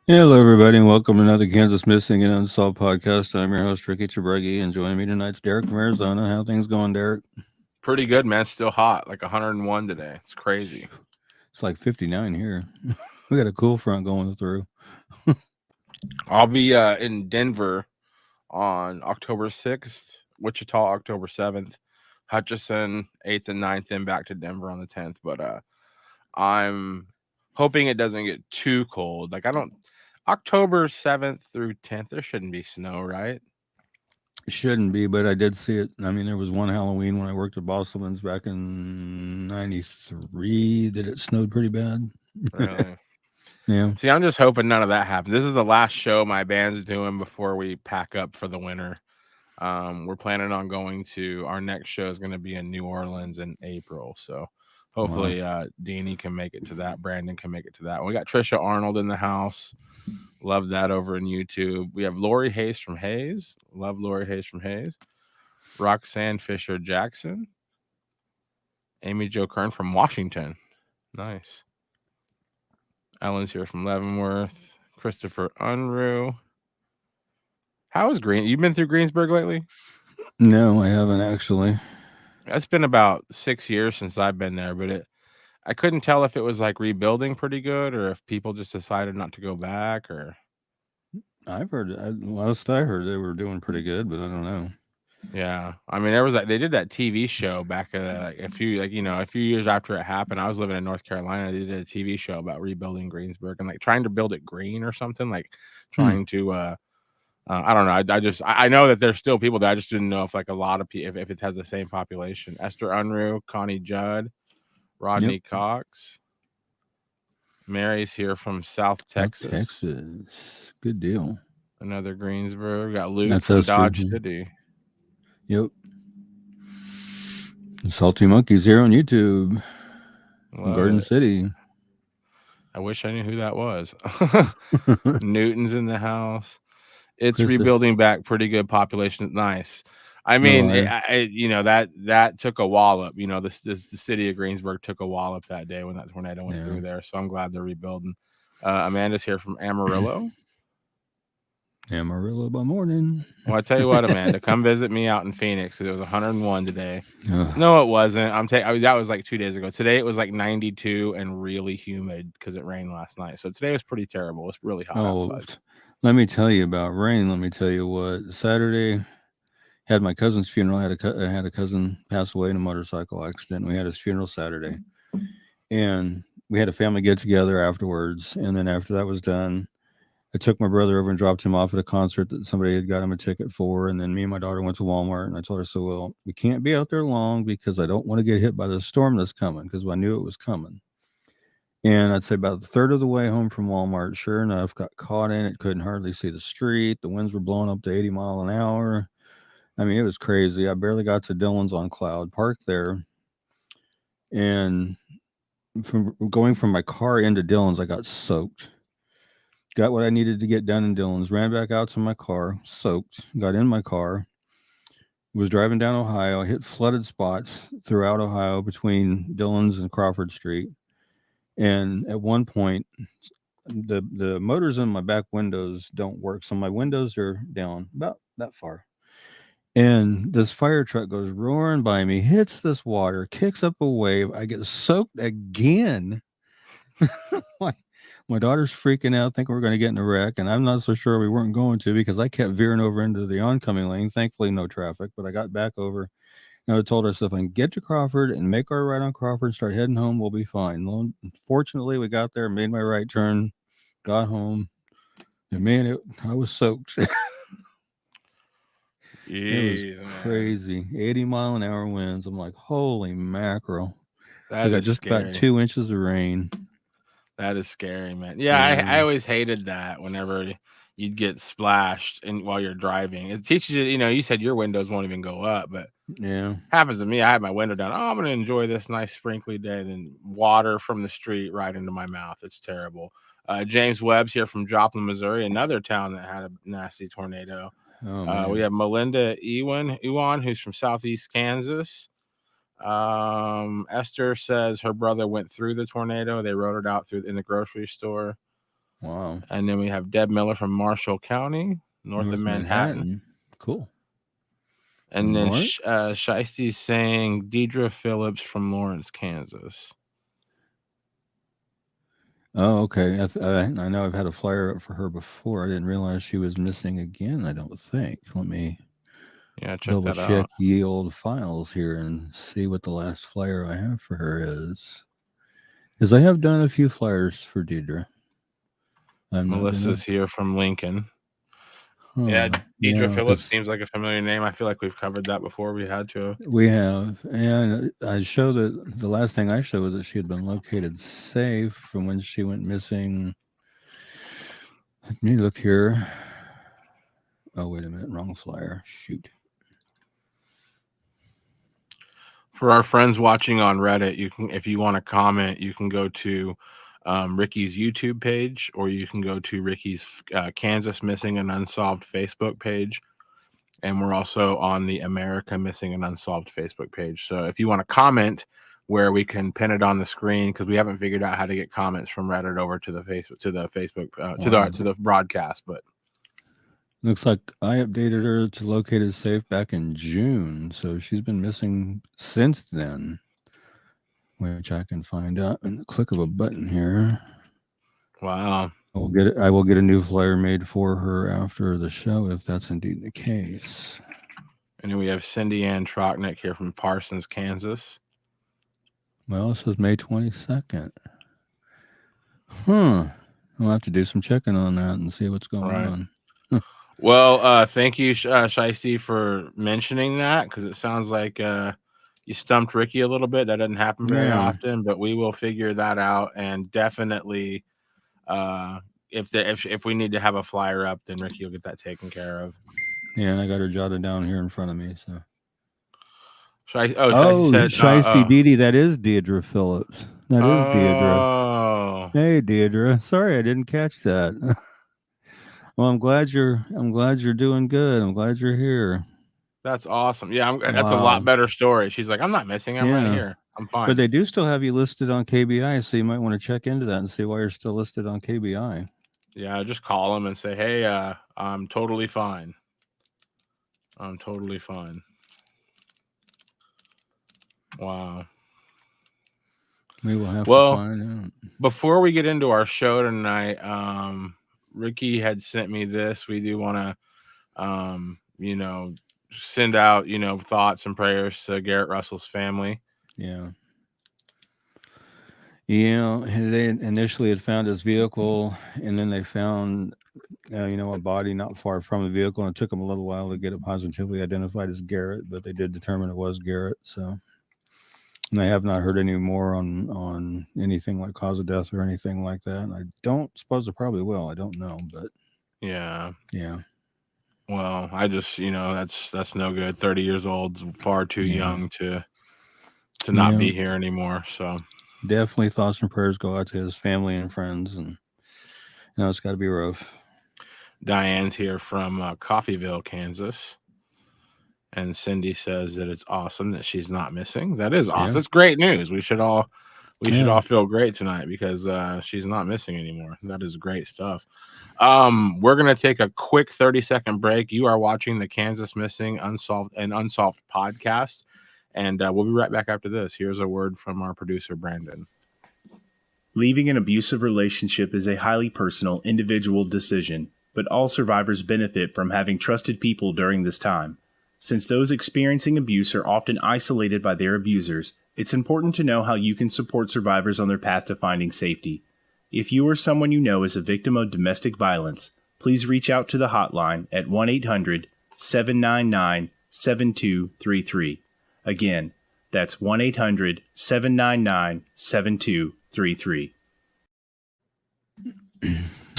Hello, everybody, and welcome to another Kansas Missing and Unsolved podcast. I'm your host, Ricky Chabregi, and joining me tonight's Derek from Arizona. How things going, Derek? Pretty good, man. Still hot, like 101 today. It's crazy. It's like 59 here. We got a cool front going through. I'll be in Denver on October 6th, Wichita October 7th, Hutchinson 8th and 9th, and back to Denver on the 10th. But I'm hoping it doesn't get too cold. Like, I don't, October 7th through 10th, there shouldn't be snow, right? It shouldn't be, but I did see it. I mean, there was one Halloween when I worked at Bosselman's back in '93 that it snowed pretty bad. Really? Yeah. See, I'm just hoping none of that happens. This is the last show my band's doing before we pack up for the winter. We're planning on going to our next show is going to be in New Orleans in April. So Wow. hopefully Deanie can make it to that. Brandon can make it to that. We got Trisha Arnold in the house. Love that over in YouTube. We have Lori Hayes from Hayes. Love Lori Hayes from Hayes. Roxanne Fisher Jackson. Amy Jo Kern from Washington. Nice. Ellen's here from Leavenworth. Christopher Unruh. How is Green? You've been through Greensburg lately? No, I haven't actually. It's been about 6 years since I've been there, but I couldn't tell if it was like rebuilding pretty good or if people just decided not to go back or I've heard, last I heard, they were doing pretty good, but I don't know. yeah. I mean, there was like they did that TV show back like a few a few years after it happened. I was living in North Carolina. They did a TV show about rebuilding Greensburg and like trying to build it green or something like Hmm. trying to I don't know. I know that there's still people that I just didn't know if like a lot of people if it has the same population. Esther Unruh, Connie Judd, Yep. Rodney Cox. Mary's here from South South Texas. Texas. Good deal. Another Greensboro. Got Luke That's from Esther. Dodge City. Yep. Salty Monkeys here on YouTube from Love Garden it. City. I wish I knew who that was. Newton's in the house. It's Chris, rebuilding back pretty good population. Nice. I oh, mean, that took a wallop. The city of Greensburg took a wallop that day when that tornado went yeah. through there. So I'm glad they're rebuilding. Amanda's here from Amarillo. Amarillo by morning. Well, I tell you what, Amanda, come visit me out in Phoenix because it was 101 today. Ugh. No, it wasn't. That was like 2 days ago. Today it was like 92 and really humid because it rained last night. So today was pretty terrible. It's really hot Oh, outside. let me tell you about rain. Let me tell you what. Saturday had my cousin's funeral. I had a cousin pass away in a motorcycle accident. We had his funeral Saturday, and we had a family get together afterwards. And then after that was done, I took my brother over and dropped him off at a concert that somebody had got him a ticket for. And then me and my daughter went to Walmart, and I told her, "So, well, we can't be out there long because I don't want to get hit by the storm that's coming because I knew it was coming." And I'd say about the third of the way home from Walmart, sure enough, got caught in it. Couldn't hardly see the street. The winds were blowing up to 80 mile an hour. I mean, it was crazy. I barely got to Dillon's on Cloud Park there. And from going from my car into Dillon's, I got soaked. Got what I needed to get done in Dillon's, ran back out to my car, soaked, got in my car, was driving down Ohio, hit flooded spots throughout Ohio between Dillon's and Crawford Street. And at one point, the motors in my back windows don't work, so my windows are down about that far. And this fire truck goes roaring by me, hits this water, kicks up a wave. I get soaked again. my, my daughter's freaking out, thinking we're going to get in a wreck, and I'm not so sure we weren't going to because I kept veering over into the oncoming lane. Thankfully, no traffic, but I got back over. And I told us if I can get to Crawford and make our right on Crawford and start heading home, we'll be fine. Fortunately, we got there, made my right turn, got home, and man, I was soaked. It was Jeez, man. crazy. 80-mile-an-hour winds. I'm like, holy mackerel. We That got is just about scary. 2 inches of rain. That is scary, man. Yeah, I Yeah. always hated that whenever you'd get splashed and while you're driving. It teaches you, you said your windows won't even go up, but Yeah. happens to me. I had my window down. Oh, I'm gonna enjoy this nice sprinkly day. Then water from the street right into my mouth. It's terrible. James Webb's here from Joplin, Missouri, another town that had a nasty tornado. Oh, We man. have Melinda Ewan, who's from Southeast Kansas. Esther says her brother went through the tornado. They rode it out through in the grocery store. Wow. And then we have Deb Miller from Marshall County, north of Manhattan. Cool. And then Lawrence? Shiesty's saying Deidre Phillips from Lawrence, Kansas. Oh, okay. I know I've had a flyer up for her before. I didn't realize she was missing again, I don't think. Let me Yeah, check double that check out. ye old files here and see what the last flyer I have for her is. Because I have done a few flyers for Deidre. I'm not Melissa's gonna. here from Lincoln. Yeah, Deidre Yeah, Phillips because seems like a familiar name. I feel like we've covered that before. We had to. we have, and I show that the last thing I showed was that she had been located safe from when she went missing. Let me look here. Oh, wait a minute, wrong flyer. Shoot. For our friends watching on Reddit, you can, if you want to comment, you can go to Ricky's YouTube page, or you can go to Ricky's Kansas Missing and Unsolved Facebook page. And we're also on the America Missing and Unsolved Facebook page. So if you want to comment, where we can pin it on the screen, because we haven't figured out how to get comments from Reddit over to the Facebook to the broadcast. But Looks like I updated her to located safe back in June, so she's been missing since then, which I can find out in the click of a button here. wow. I will get a new flyer made for her after the show if that's indeed the case. And then we have Cindy Ann Trochnick here from Parsons, Kansas. Well, this is May 22nd. I'll have to do some checking on that and see what's going on. Well, thank you, Shiesty, for mentioning that, because it sounds like you stumped Ricky a little bit. That doesn't happen very often, but we will figure that out, and definitely, if we need to have a flyer up, then Ricky will get that taken care of. Yeah, and I got her jotted down here in front of me. So. Shiesty said, Shiesty Dee, that is Deirdre Phillips. That is Deirdre. Oh, Hey, Deirdre. Sorry, I didn't catch that. Well, I'm glad you're doing good. I'm glad you're here. that's awesome. Yeah, that's a lot better story. She's like, I'm not missing. I'm right here. I'm fine. But they do still have you listed on KBI, so you might want to check into that and see why you're still listed on KBI. Yeah, just call them and say, hey, I'm totally fine. I'm totally fine. Wow. We will have to find out. Before we get into our show tonight, Ricky had sent me this. We do want to, send out, thoughts and prayers to Garrett Russell's family. Yeah. Yeah, they initially had found his vehicle, and then they found, a body not far from the vehicle, and it took them a little while to get it positively identified as Garrett, but they did determine it was Garrett. So, and I have not heard any more on anything like cause of death or anything like that. And I don't suppose it probably will. I don't know, but yeah. Well, I just, that's no good. 30 years old, far too young to not be here anymore. So definitely thoughts and prayers go out to his family and friends, and it's got to be rough. Diane's here from Coffeeville, Kansas, and Cindy says that it's awesome that she's not missing. That is awesome. That's great news. We should all feel great tonight because she's not missing anymore. That is great stuff. We're gonna take a quick 30-second break. You are watching the Kansas Missing Unsolved podcast, and we'll be right back after this. Here's a word from our producer, Brandon. Leaving an abusive relationship is a highly personal, individual decision, but all survivors benefit from having trusted people during this time. Since those experiencing abuse are often isolated by their abusers, it's important to know how you can support survivors on their path to finding safety. If you or someone you know is a victim of domestic violence, please reach out to the hotline at 1-800-799-7233. Again, that's 1-800-799-7233.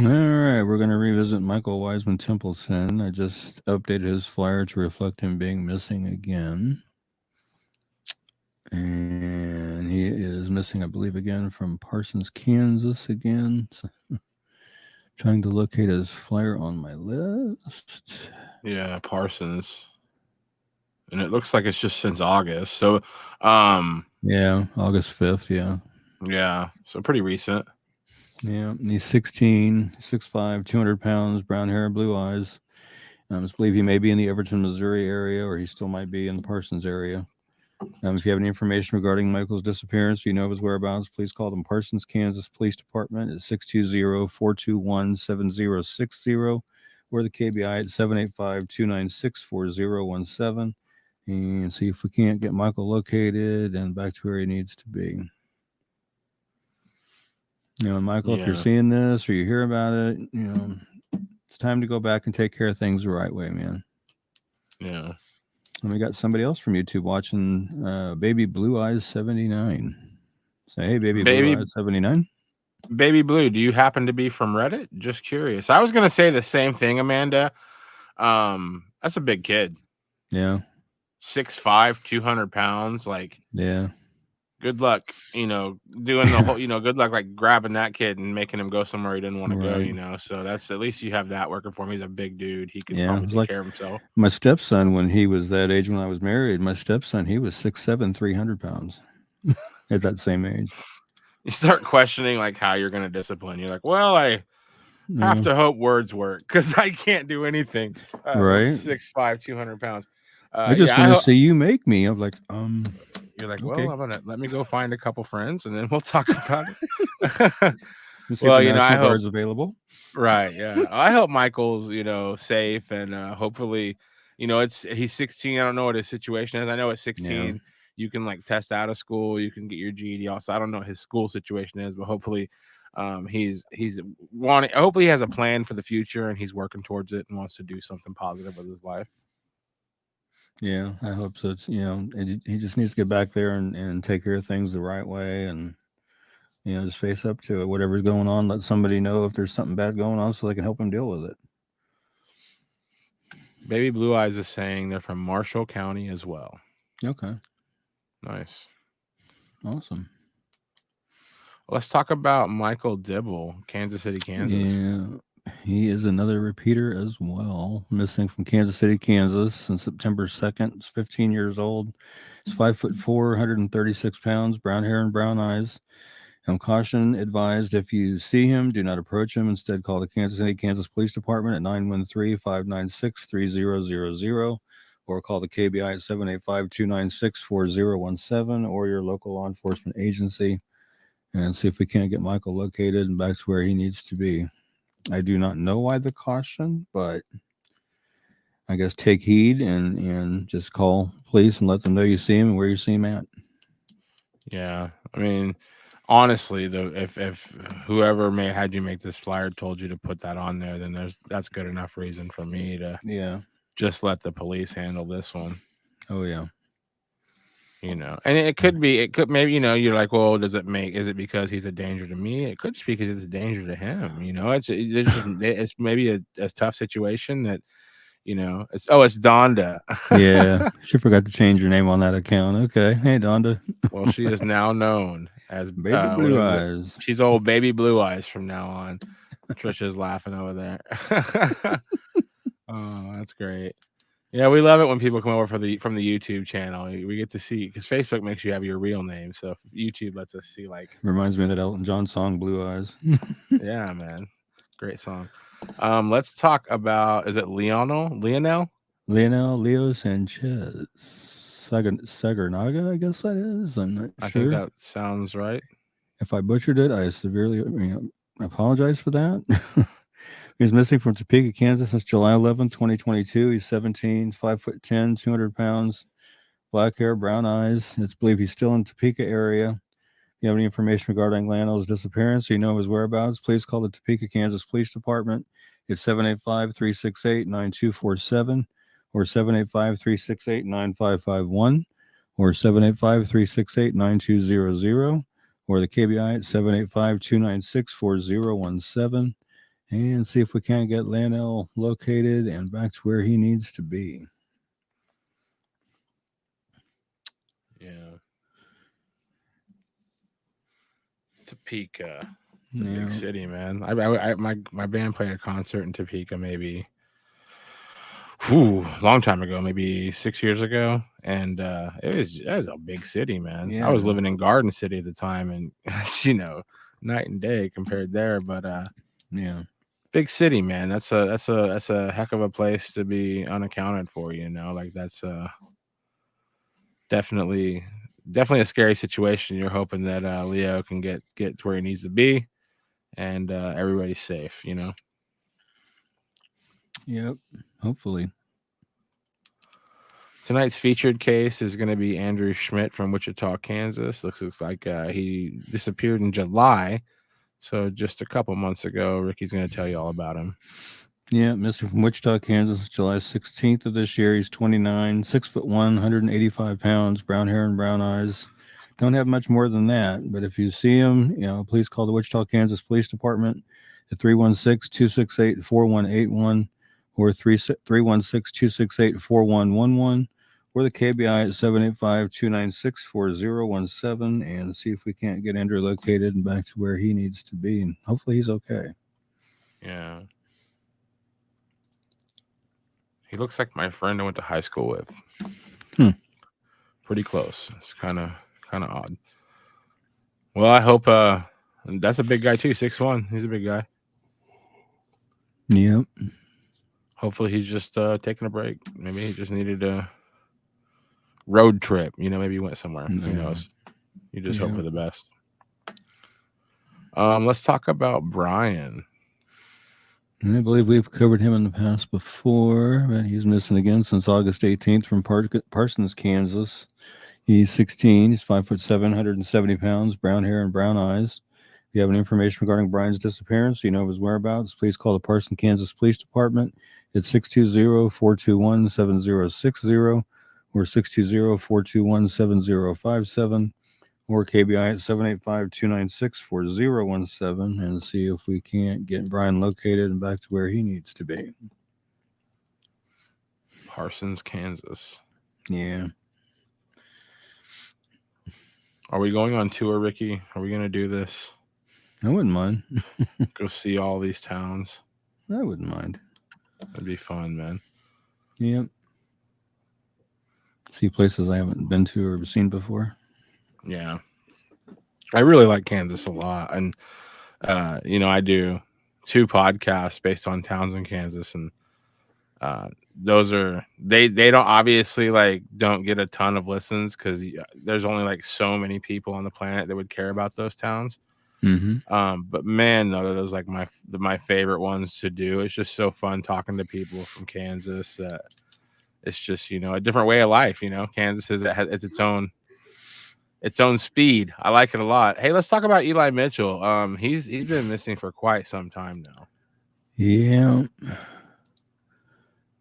All right, we're going to revisit Michael Wiseman Templeton. I just updated his flyer to reflect him being missing again. And he is missing, I believe, again from Parsons, Kansas again. So, trying to locate his flyer on my list. Yeah, Parsons. And it looks like it's just since August. So, yeah, August 5th, yeah. Yeah, so pretty recent. Yeah, and he's 16, 6'5", 200 pounds, brown hair, blue eyes. I just believe he may be in the Everton, Missouri area, or he still might be in the Parsons area. If you have any information regarding Michael's disappearance, or you know of his whereabouts, please call the Parsons, Kansas Police Department at 620-421-7060 or the KBI at 785-296-4017 and see if we can't get Michael located and back to where he needs to be. Michael, if you're Yeah. seeing this or you hear about it, it's time to go back and take care of things the right way, man. Yeah. And we got somebody else from YouTube watching Baby Blue Eyes 79. Say, hey, Baby Blue Eyes 79. Baby Blue, do you happen to be from Reddit? Just curious. I was going to say the same thing, Amanda. That's a big kid. Yeah. 6'5", 200 pounds. Like, yeah. Good luck, doing the whole, good luck, like grabbing that kid and making him go somewhere he didn't want to go, So that's, at least you have that working for him. He's a big dude. He could probably take care of himself. My stepson, when he was that age, when I was married, he was 6'7", 300 pounds at that same age. You start questioning like how you're going to discipline. You're like, well, I have to hope words work because I can't do anything. Right. 6'5", 200 pounds. I just want to see you make me. I'm like, You're like, okay. well, let me go find a couple friends and then we'll talk about it. Well, I hope available. Right. Yeah. I hope Michael's, safe and hopefully, he's 16. I don't know what his situation is. I know at 16 you can like test out of school, you can get your GED also. I don't know what his school situation is, but hopefully hopefully he has a plan for the future and he's working towards it and wants to do something positive with his life. Yeah, I hope so. It's, he just needs to get back there and take care of things the right way and, just face up to it. Whatever's going on, let somebody know if there's something bad going on so they can help him deal with it. Baby Blue Eyes is saying they're from Marshall County as well. Okay. Nice. Awesome. Let's talk about Michael Dibble, Kansas City, Kansas. Yeah. He is another repeater as well, missing from Kansas City, Kansas since September 2nd. He's 15 years old. He's 5'4", 136 pounds, brown hair and brown eyes. Caution advised, if you see him, do not approach him. Instead, call the Kansas City, Kansas Police Department at 913-596-3000 or call the KBI at 785-296-4017 or your local law enforcement agency and see if we can't get Michael located and back to where he needs to be. I do not know why the caution, but I guess take heed and just call police and let them know you see him and where you see him at. Yeah, I mean, honestly, though, if whoever had you make this flyer told you to put that on there, then that's good enough reason for me to just let the police handle this one. Oh yeah. And it could maybe, you're like, well, is it because he's a danger to me? It could just be because it's a danger to him. It's maybe a tough situation that, it's Donda. Yeah. She forgot to change her name on that account. Okay. Hey, Donda. Well, she is now known as Baby Blue Eyes. She's old Baby Blue Eyes from now on. Trisha's laughing over there. Oh, that's great. Yeah, we love it when people come over from the YouTube channel. We get to see, because Facebook makes you have your real name, so YouTube lets us see like. Reminds me of that Elton John song, Blue Eyes. Yeah, man, great song. Let's talk about, is it Leo Sanchez Sagarnaga? I guess that is. I'm not sure. I think that sounds right. If I butchered it, I severely apologize for that. He's missing from Topeka, Kansas since July 11, 2022. He's 17, 5'10", 200 pounds, black hair, brown eyes. It's believed he's still in the Topeka area. If you have any information regarding Lano's disappearance, or you know his whereabouts, please call the Topeka, Kansas Police Department at 785-368-9247 or 785-368-9551 or 785-368-9200 or the KBI at 785-296-4017. And see if we can't get Lanell located and back to where he needs to be. Yeah. Topeka. It's a big city, man. My band played a concert in Topeka maybe long time ago, maybe 6 years ago. And it was a big city, man. I was living in Garden City at the time, and night and day compared there. But Yeah. big city, man. That's a heck of a place to be unaccounted for. Like that's definitely a scary situation. You're hoping that Leo can get to where he needs to be, and everybody's safe. Yep. Hopefully. Tonight's featured case is going to be Andrew Schmidt from Wichita, Kansas. Looks like he disappeared in July, so just a couple months ago. Ricky's going to tell you all about him. Yeah, Mr. from Wichita, Kansas, July 16th of this year. He's 29, 6'1", 185 pounds, brown hair and brown eyes. Don't have much more than that, but if you see him, please call the Wichita, Kansas Police Department at 316-268-4181 or 316-268-4111 or the KBI at 785-296-4017 and see if we can't get Andrew located and back to where he needs to be. And hopefully he's okay. Yeah. He looks like my friend I went to high school with. Pretty close. It's kind of odd. Well, I hope that's a big guy too, 6'1". He's a big guy. Yep. Hopefully he's just taking a break. Maybe he just needed a road trip. Maybe he went somewhere. Who knows? You just hope for the best. Let's talk about Brian. I believe we've covered him in the past before, but he's missing again since August 18th from Parsons, Kansas. He's 16. He's 5'7", 170 pounds, brown hair and brown eyes. If you have any information regarding Brian's disappearance, of his whereabouts, please call the Parsons, Kansas Police Department at 620-421-7060 or 620-421-7057 or KBI at 785-296-4017 and see if we can't get Brian located and back to where he needs to be. Parsons, Kansas. Yeah. Are we going on tour, Ricky? Are we going to do this? I wouldn't mind. Go see all these towns. I wouldn't mind. That'd be fun, man. Yep. See places I haven't been to or seen before. Yeah. I really like Kansas a lot. And, I do 2 podcasts based on towns in Kansas. And those are, they don't obviously don't get a ton of listens because there's only so many people on the planet that would care about those towns. Mm-hmm. But man, no, those my favorite ones to do. It's just so fun talking to people from Kansas. It's just, a different way of life. Kansas it's its own speed. I like it a lot. Hey, let's talk about Eli Mitchell. He's been missing for quite some time now. Yeah.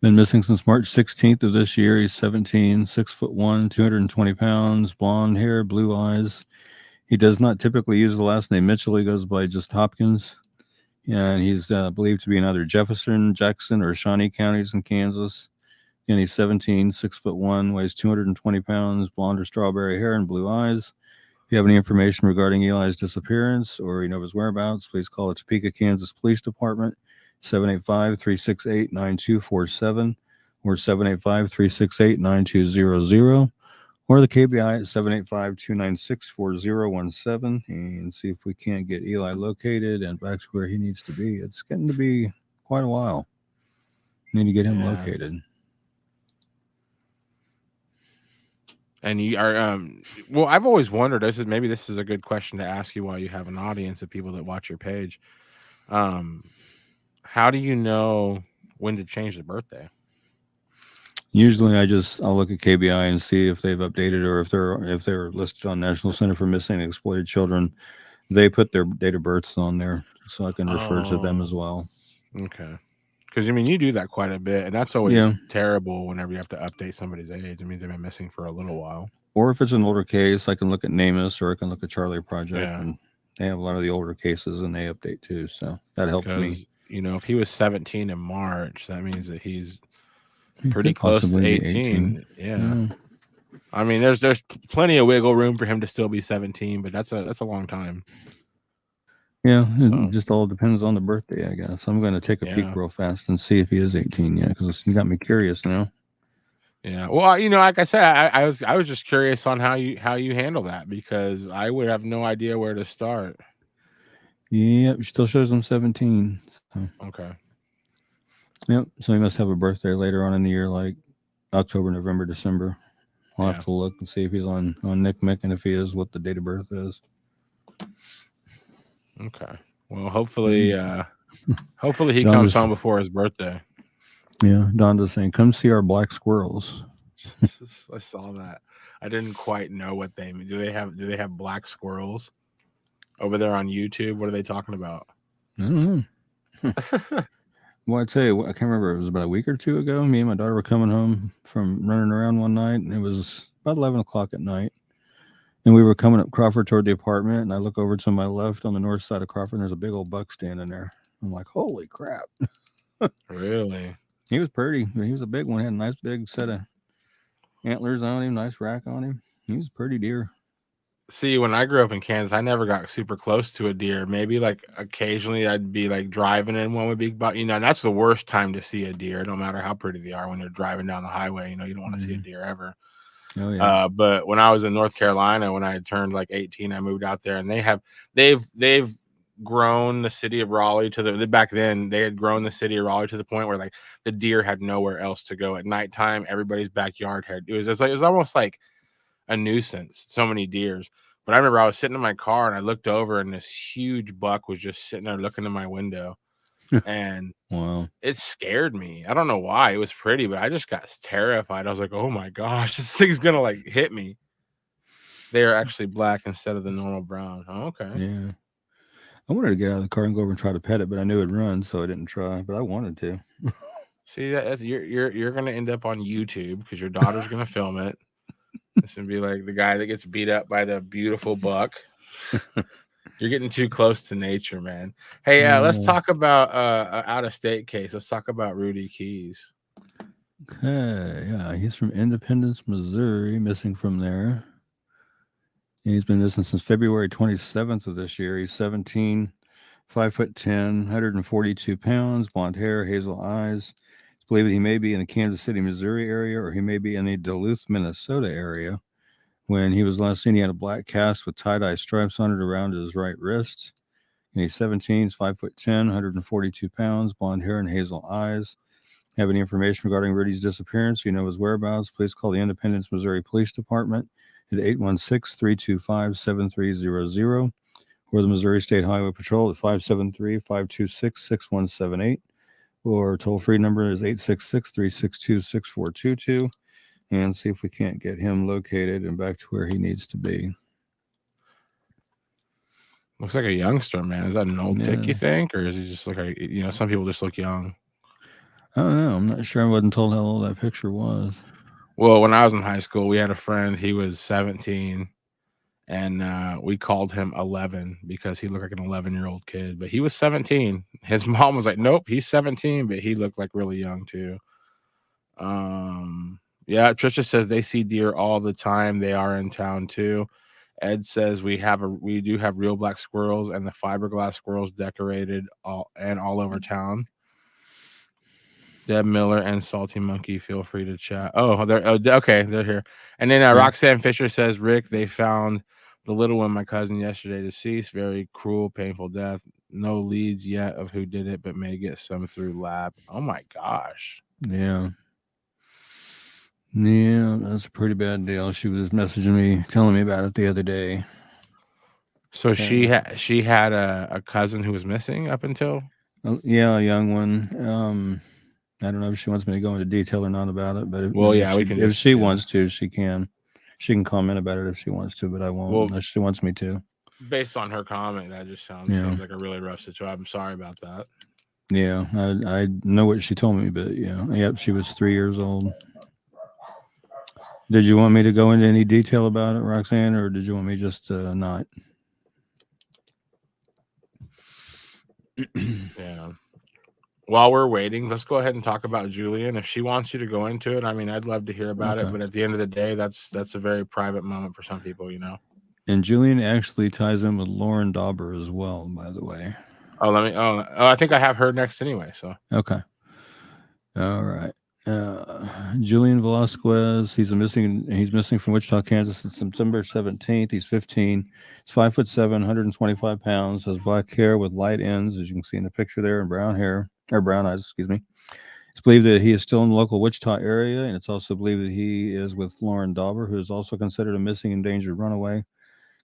Been missing since March 16th of this year. He's 17, 6'1", 220 pounds, blonde hair, blue eyes. He does not typically use the last name Mitchell. He goes by just Hopkins. And he's believed to be in either Jefferson, Jackson, or Shawnee counties in Kansas. And he's 17, 6'1", weighs 220 pounds, blonde or strawberry hair and blue eyes. If you have any information regarding Eli's disappearance or his whereabouts, please call the Topeka, Kansas Police Department, 785-368-9247 or 785-368-9200 or the KBI at 785-296-4017 and see if we can't get Eli located and back to where he needs to be. It's getting to be quite a while. Need to get him located. And you are, well, I've always wondered, maybe this is a good question to ask you while you have an audience of people that watch your page. How do you know when to change the birthday? Usually I'll look at KBI and see if they've updated or if they're listed on National Center for Missing and Exploited Children. They put their date of births on there so I can refer to them as well. Okay. Because, you do that quite a bit, and that's always terrible whenever you have to update somebody's age. It means they've been missing for a little while. Or if it's an older case, I can look at NamUs or I can look at Charlie Project, and they have a lot of the older cases, and they update too, so that helps me. If he was 17 in March, that means that he's pretty close to 18. Yeah. There's plenty of wiggle room for him to still be 17, but that's a long time. Yeah, it just all depends on the birthday, I guess. I'm going to take a peek real fast and see if he is 18 yet, because you got me curious now. Yeah, well, like I said, I was just curious on how you handle that, because I would have no idea where to start. Yep, it still shows him 17. So, Okay. yep. So he must have a birthday later on in the year, like October, November, December. I'll Yeah. have to look and see if he's on Nick Mick, and if he is, what the date of birth is. Okay. Well, hopefully hopefully he Don comes just, home before his birthday. yeah, Donda's saying, come see our black squirrels. I saw that. I didn't quite know what they mean. Do they have black squirrels over there on YouTube? What are they talking about? I don't know. Well, I tell you, I can't remember. It was about a week or two ago. Me and my daughter were coming home from running around one night, and it was about 11 o'clock at night. And we were coming up Crawford toward the apartment, and I look over to my left on the north side of Crawford, and there's a big old buck standing there. I'm like, holy crap. Really? He was pretty. He was a big one. He had a nice big set of antlers on him, nice rack on him. He was a pretty deer. See, when I grew up in Kansas, I never got super close to a deer. Maybe like occasionally I'd be like driving and one would be, but and that's the worst time to see a deer. No matter how pretty they are, when you're driving down the highway, you don't want to see a deer ever. Oh yeah. But when I was in North Carolina, when I turned like 18, I moved out there, and they've grown the city of Raleigh to back then they had grown the city of Raleigh to the point where like the deer had nowhere else to go at nighttime. Everybody's backyard it was almost like a nuisance. So many deers. But I remember I was sitting in my car and I looked over and this huge buck was just sitting there looking in my window, and Wow. it scared me. I don't know why. It was pretty, but I just got terrified. I was like, oh my gosh, this thing's gonna like hit me. They are actually black instead of the normal brown. Oh, okay. Yeah. I wanted to get out of the car and go over and try to pet it, but I knew it'd run, so I didn't try. But I wanted to. See, you're gonna end up on YouTube because your daughter's gonna film it. This would be like the guy that gets beat up by the beautiful buck. You're getting too close to nature, man. Hey, let's talk about an out-of-state case. Let's talk about Rudy Keys. Okay, yeah, he's from Independence, Missouri, missing from there. He's been missing since February 27th of this year. He's 17, 5'10", 142 pounds, blonde hair, hazel eyes. It's believed he may be in the Kansas City, Missouri area, or he may be in the Duluth, Minnesota area. When he was last seen, he had a black cast with tie-dye stripes on it around his right wrist. And he's 17, 5'10", 142 pounds, blonde hair and hazel eyes. Have any information regarding Rudy's disappearance? You know his whereabouts? Please call the Independence, Missouri Police Department at 816-325-7300 or the Missouri State Highway Patrol at 573-526-6178, or toll-free number is 866-362-6422, and see if we can't get him located and back to where he needs to be. Looks like a youngster, man. Is that an old pick, you think? Or is he just like some people just look young? I don't know. I'm not sure. I wasn't told how old that picture was. Well, when I was in high school, we had a friend. He was 17, and we called him 11 because he looked like an 11-year-old kid. But he was 17. His mom was like, nope, he's 17, but he looked like really young too. Yeah, Trisha says they see deer all the time. They are in town too. Ed says we do have real black squirrels and the fiberglass squirrels decorated all over town. Deb Miller and Salty Monkey, feel free to chat. Okay, they're here. And then Roxanne Fisher says, Rick, they found the little one, my cousin, yesterday, deceased. Very cruel, painful death. No leads yet of who did it, but may get some through lab. Oh my gosh. Yeah. Yeah, that's a pretty bad deal. She was messaging me, telling me about it the other day. So she had a cousin who was missing up until? Yeah, a young one. I don't know if she wants me to go into detail or not about it, but if she wants to, she can. She can comment about it if she wants to, but I won't unless she wants me to. Based on her comment, that just seems like a really rough situation. I'm sorry about that. Yeah, I know what she told me, but yep, she was 3 years old. Did you want me to go into any detail about it, Roxanne, or did you want me just not? Yeah. While we're waiting, let's go ahead and talk about Julian. If she wants you to go into it, I mean, I'd love to hear about it. But at the end of the day, that's a very private moment for some people, And Julian actually ties in with Lauren Dauber as well, by the way. I think I have her next anyway. So okay, all right. Julian Velasquez. He's missing from Wichita, Kansas since September 17th. He's 15. He's 5'7", 125 pounds. Has black hair with light ends, as you can see in the picture there, and brown hair or brown eyes. Excuse me. It's believed that he is still in the local Wichita area, and it's also believed that he is with Lauren Dauber, who is also considered a missing endangered runaway.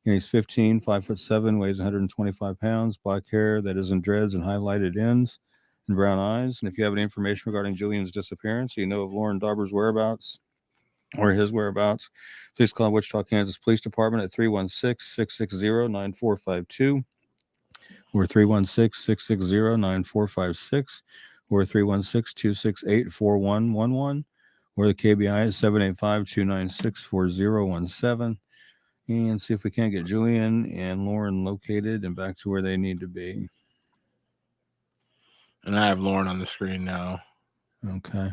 And he's 15, 5'7", weighs 125 pounds, black hair that is in dreads and highlighted ends, and brown eyes. And if you have any information regarding Julian's disappearance, you know of Lauren Dauber's whereabouts or his whereabouts, please call Wichita, Kansas Police Department at 316-660-9452 or 316-660-9456 or 316-268-4111 or the KBI is 785-296-4017. And see if we can't get Julian and Lauren located and back to where they need to be. And I have Lauren on the screen now. Okay.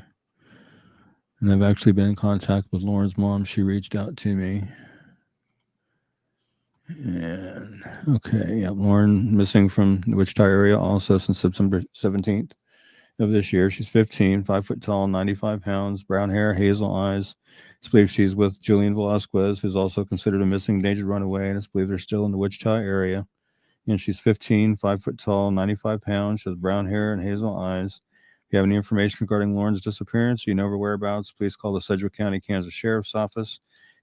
And I've actually been in contact with Lauren's mom. She reached out to me. And okay, yeah, Lauren missing from the Wichita area also since September 17th of this year. She's 15, 5 foot tall, 95 pounds, brown hair, hazel eyes. It's believed she's with Julian Velasquez, who's also considered a missing endangered runaway, and it's believed they're still in the Wichita area. And she's 15, 5 foot tall, 95 pounds. She has brown hair and hazel eyes. If you have any information regarding Lauren's disappearance, you know her whereabouts, please call the Sedgwick County, Kansas Sheriff's Office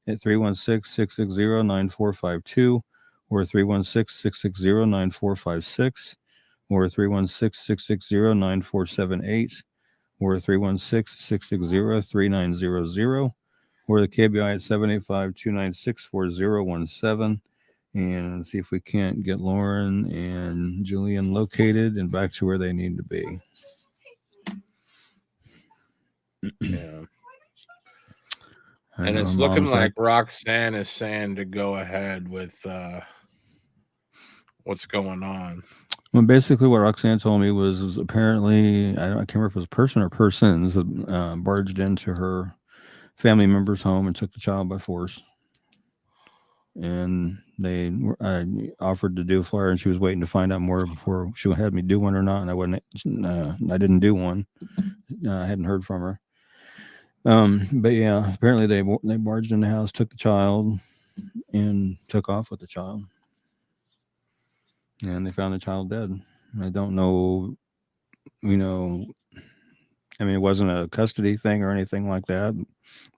at 316-660-9452 or 316-660-9456 or 316-660-9478 or 316-660-3900 or the KBI at 785-296-4017. And see if we can't get Lauren and Julian located and back to where they need to be. Yeah. And it's looking like Roxanne is saying to go ahead with what's going on. Well, basically what Roxanne told me was apparently, I can't remember if it was a person or persons that barged into her family member's home and took the child by force. And they offered to do a flyer, and she was waiting to find out more before she had me do one or not. And I didn't do one. I hadn't heard from her. But yeah, apparently they barged in the house, took the child, and took off with the child. And they found the child dead. I don't know, I mean, it wasn't a custody thing or anything like that.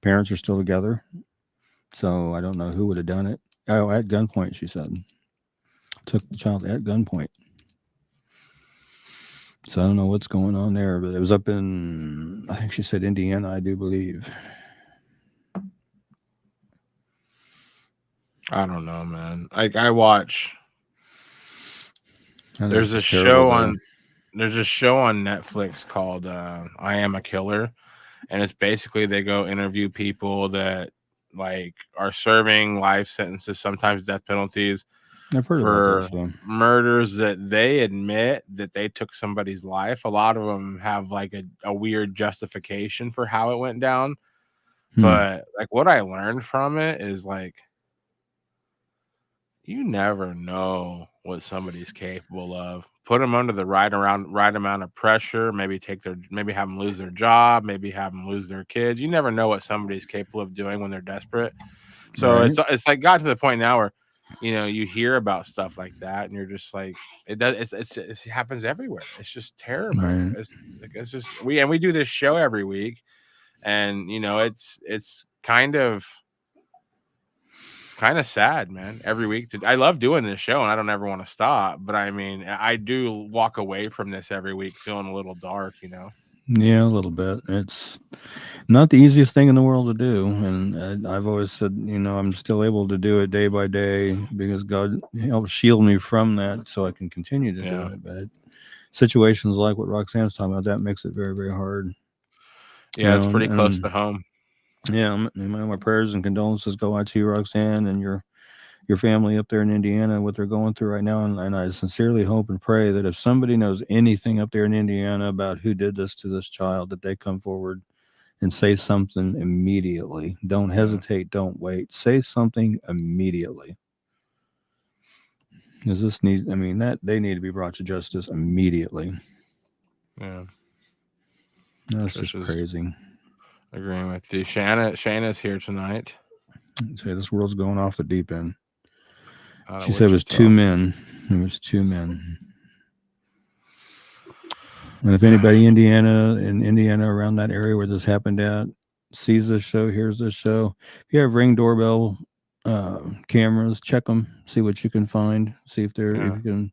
Parents are still together. So I don't know who would have done it. Oh, at gunpoint, she said. Took the child at gunpoint. So I don't know what's going on there, but it was up in, I think she said Indiana, I do believe. I don't know, man. I watch. There's a show on Netflix called I Am a Killer, and it's basically they go interview people that are serving life sentences, sometimes death penalties, I've heard for about this, murders that they admit that they took somebody's life. A lot of them have a weird justification for how it went down. But what I learned from it is you never know what somebody's capable of. Put them under the right amount of pressure. Maybe have them lose their job. Maybe have them lose their kids. You never know what somebody's capable of doing when they're desperate. So right. it's got to the point now where you hear about stuff like that, and you're just it happens everywhere. It's just terrible. Right. It's just we do this show every week, and it's kind of sad, man. Every week, I love doing this show, and I don't ever want to stop. But I mean, I do walk away from this every week feeling a little dark, Yeah, a little bit. It's not the easiest thing in the world to do, and I've always said, I'm still able to do it day by day because God helps shield me from that, so I can continue to do it. But situations like what Roxanne's talking about, that makes it very, very hard. Yeah, it's pretty close to home. Yeah, my prayers and condolences go out to you, Roxanne, and your family up there in Indiana, what they're going through right now. And I sincerely hope and pray that if somebody knows anything up there in Indiana about who did this to this child, that they come forward and say something immediately. Don't hesitate. Don't wait. Say something immediately. Because they need to be brought to justice immediately. Yeah. That's just crazy. Agreeing with you. Shana's here tonight. Say this world's going off the deep end. Out of She said it was Wichita. 2 men. It was 2 men. And if anybody in Indiana around that area where this happened at sees this show, hears this show, if you have Ring doorbell cameras, check them, see what you can find, see if you can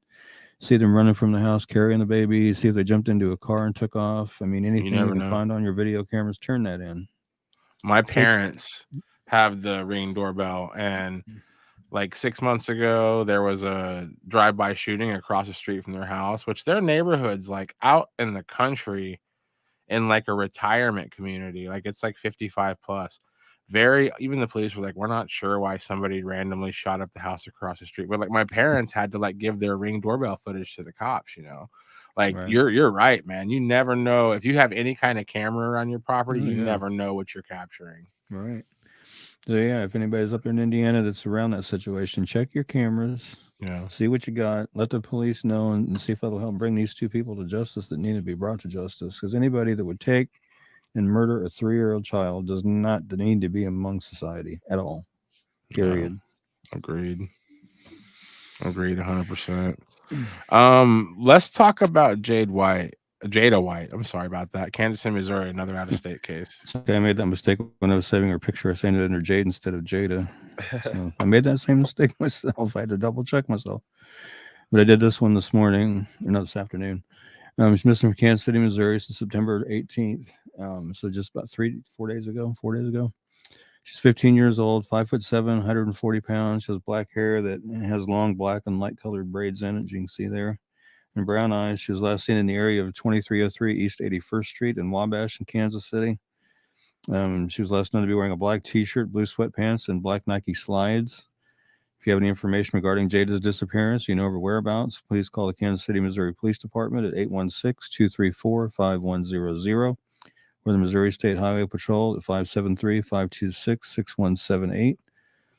see them running from the house carrying the baby, see if they jumped into a car and took off. I mean, anything you never can know. find on your video cameras, turn that in. My parents have the Ring doorbell, and like 6 months ago, there was a drive-by shooting across the street from their house, which their neighborhood's like out in the country in like a retirement community. Like it's like 55 plus. Even the police were like, we're not sure why somebody randomly shot up the house across the street. But like my parents had to like give their Ring doorbell footage to the cops, you know. Like Right. you're right, man. You never know if you have any kind of camera on your property, Oh, you yeah. never know what you're capturing. Right. So yeah, if anybody's up there in Indiana that's around that situation, check your cameras. Yeah. See what you got. Let the police know and see if that'll help bring these 2 people to justice that need to be brought to justice. Because anybody that would take and murder a 3-year-old child does not need to be among society at all. Period. Yeah. Agreed 100%. Let's talk about Jada White. I'm sorry about that. Kansas City, Missouri, another out-of-state case. It's okay. I made that mistake when I was saving her picture. I saved it under Jade instead of Jada. So I made that same mistake myself. I had to double check myself. But I did this one this morning, or not this afternoon. She's missing from Kansas City, Missouri since September 18th. So just about 4 days ago. She's 15 years old, 5'7", 140 pounds. She has black hair that has long black and light colored braids in it, as you can see there. And brown eyes. She was last seen in the area of 2303 East 81st Street in Wabash in Kansas City. She was last known to be wearing a black t-shirt, blue sweatpants, and black Nike slides. If you have any information regarding Jada's disappearance, you know her whereabouts, please call the Kansas City, Missouri Police Department at 816-234-5100 or the Missouri State Highway Patrol at 573-526-6178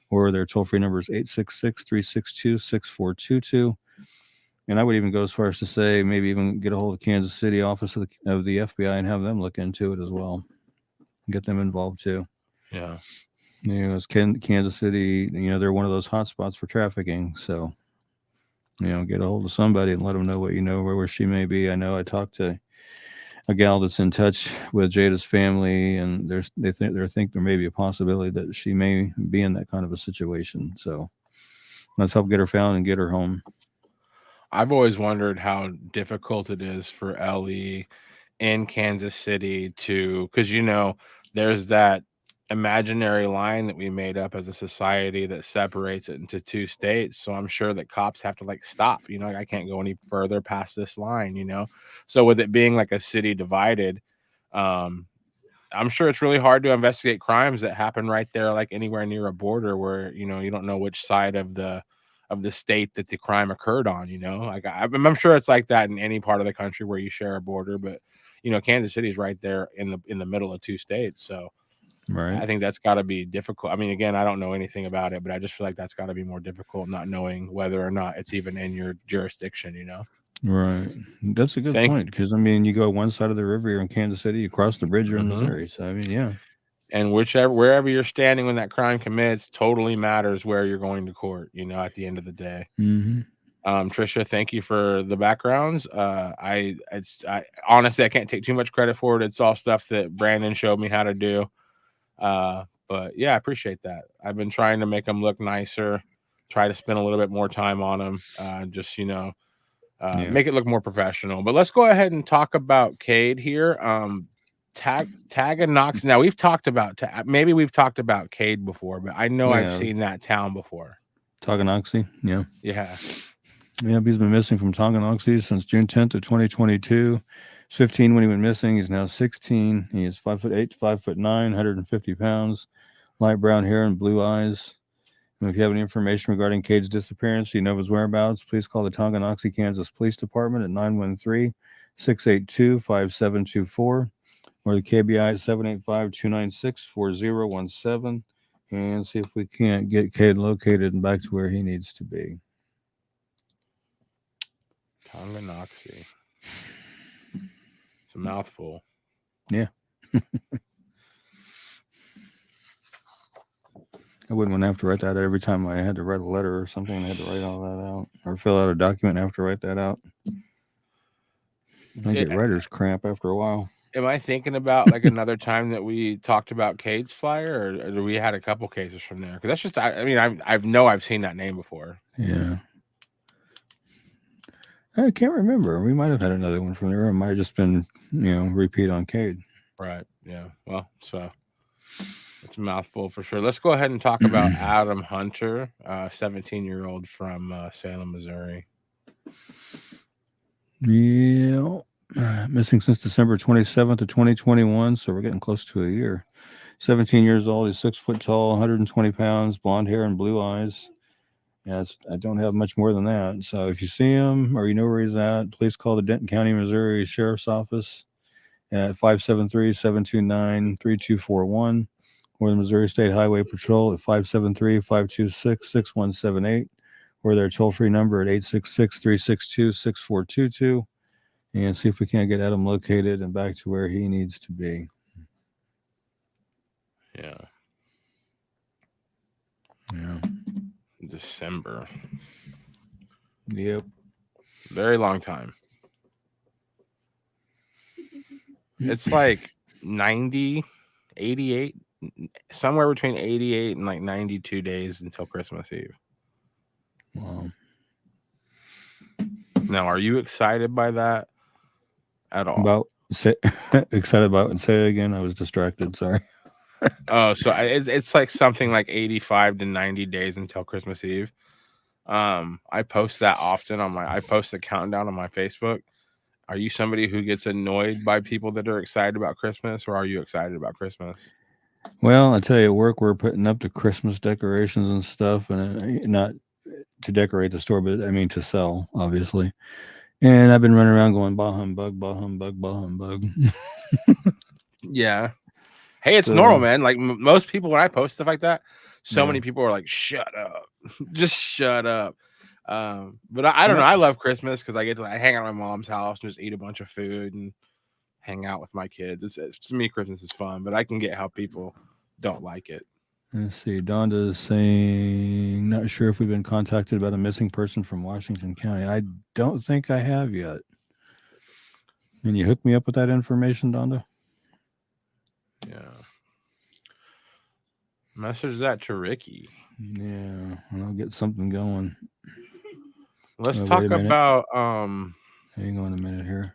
or their toll-free number is 866-362-6422. And I would even go as far as to say maybe even get a hold of the Kansas City office of the FBI and have them look into it as well. Get them involved too. Yeah. You know, it's Kansas City, you know, they're one of those hot spots for trafficking. So, you know, get a hold of somebody and let them know what you know, where she may be. I know I talked to a gal that's in touch with Jada's family, and they think there may be a possibility that she may be in that kind of a situation. So let's help get her found and get her home. I've always wondered how difficult it is for Ellie in Kansas City because, you know, there's that imaginary line that we made up as a society that separates it into 2 states. So I'm sure that cops have to like stop, you know, like, I can't go any further past this line, you know? So with it being like a city divided, I'm sure it's really hard to investigate crimes that happen right there, like anywhere near a border where, you know, you don't know which side of the state that the crime occurred on, you know? Like I'm sure it's like that in any part of the country where you share a border, but you know, Kansas City is right there in the middle of 2 states. So Right. I think that's got to be difficult. I mean, again, I don't know anything about it, but I just feel like that's got to be more difficult not knowing whether or not it's even in your jurisdiction, you know? Right. That's a good point because, I mean, you go one side of the river, you're in Kansas City, you cross the bridge, you're in Missouri. So, I mean, yeah. And wherever you're standing when that crime commits totally matters where you're going to court, you know, at the end of the day. Mm-hmm. Trisha, thank you for the backgrounds. I honestly, I can't take too much credit for it. It's all stuff that Brandon showed me how to do. But yeah, I appreciate that. I've been trying to make them look nicer, try to spend a little bit more time on them, just, you know, make it look more professional. But let's go ahead and talk about Cade here. Taganoxie. Now we've talked about maybe we've talked about Cade before, but I know I've seen that town before. Taganoxie, yeah. Yeah. Yeah, he's been missing from Taganoxie since June 10th of 2022. He's 15 when he went missing. He's now 16. He is 5'8" to 5'9", 150 pounds, light brown hair and blue eyes. And if you have any information regarding Cade's disappearance, you know his whereabouts, please call the Taganoxie, Kansas Police Department at 913-682-5724 or the KBI at 785-296-4017 and see if we can't get Cade located and back to where he needs to be. Taganoxie. It's a mouthful. Yeah. I wouldn't want to have to write that every time I had to write a letter or something. I had to write all that out or fill out a document and have to write that out. I get writer's cramp after a while. Am I thinking about like another time that we talked about Cade's flyer, or we had a couple cases from there? Because that's just, I mean, I've seen that name before. Yeah. I can't remember. We might have had another one from there. It might have just been, repeat on Cade. Right. Yeah. Well, so it's a mouthful for sure. Let's go ahead and talk about Adam Hunter, 17-year-old from Salem, Missouri. Yeah. Missing since December 27th of 2021, so we're getting close to a year. 17 years old. He's 6 foot tall, 120 pounds, blonde hair and blue eyes. Yes, I don't have much more than that. So if you see him or you know where he's at, please call the Denton County, Missouri Sheriff's Office at 573-729-3241 or the Missouri State Highway Patrol at 573-526-6178 or their toll-free number at 866-362-6422 and see if we can't get Adam located and back to where he needs to be. Yeah. Yeah. December. Yep. Very long time. It's like 90, 88, somewhere between 88 and like 92 days until Christmas Eve. Wow. Now, are you excited by that at all? Excited about and say it again. I was distracted. Sorry. Oh, so it's like something like 85 to 90 days until Christmas Eve. I post that often I post a countdown on my Facebook. Are you somebody who gets annoyed by people that are excited about Christmas, or are you excited about Christmas? Well, I tell you, at work we're putting up the Christmas decorations and stuff, and not to decorate the store, but I mean to sell, obviously. And I've been running around going, bah humbug, bah humbug, bah humbug. Yeah. Hey, it's normal, man. Like most people, when I post stuff like that, many people are like, "Shut up, just shut up." But I don't know. I love Christmas because I get to hang out at my mom's house and just eat a bunch of food and hang out with my kids. It's to me, Christmas is fun, but I can get how people don't like it. Let's see. Donda is saying, not sure if we've been contacted about a missing person from Washington County. I don't think I have yet. Can you hook me up with that information, Donda? Yeah. Message that to Ricky. Yeah, I'll get something going. Let's talk about hang on a minute here.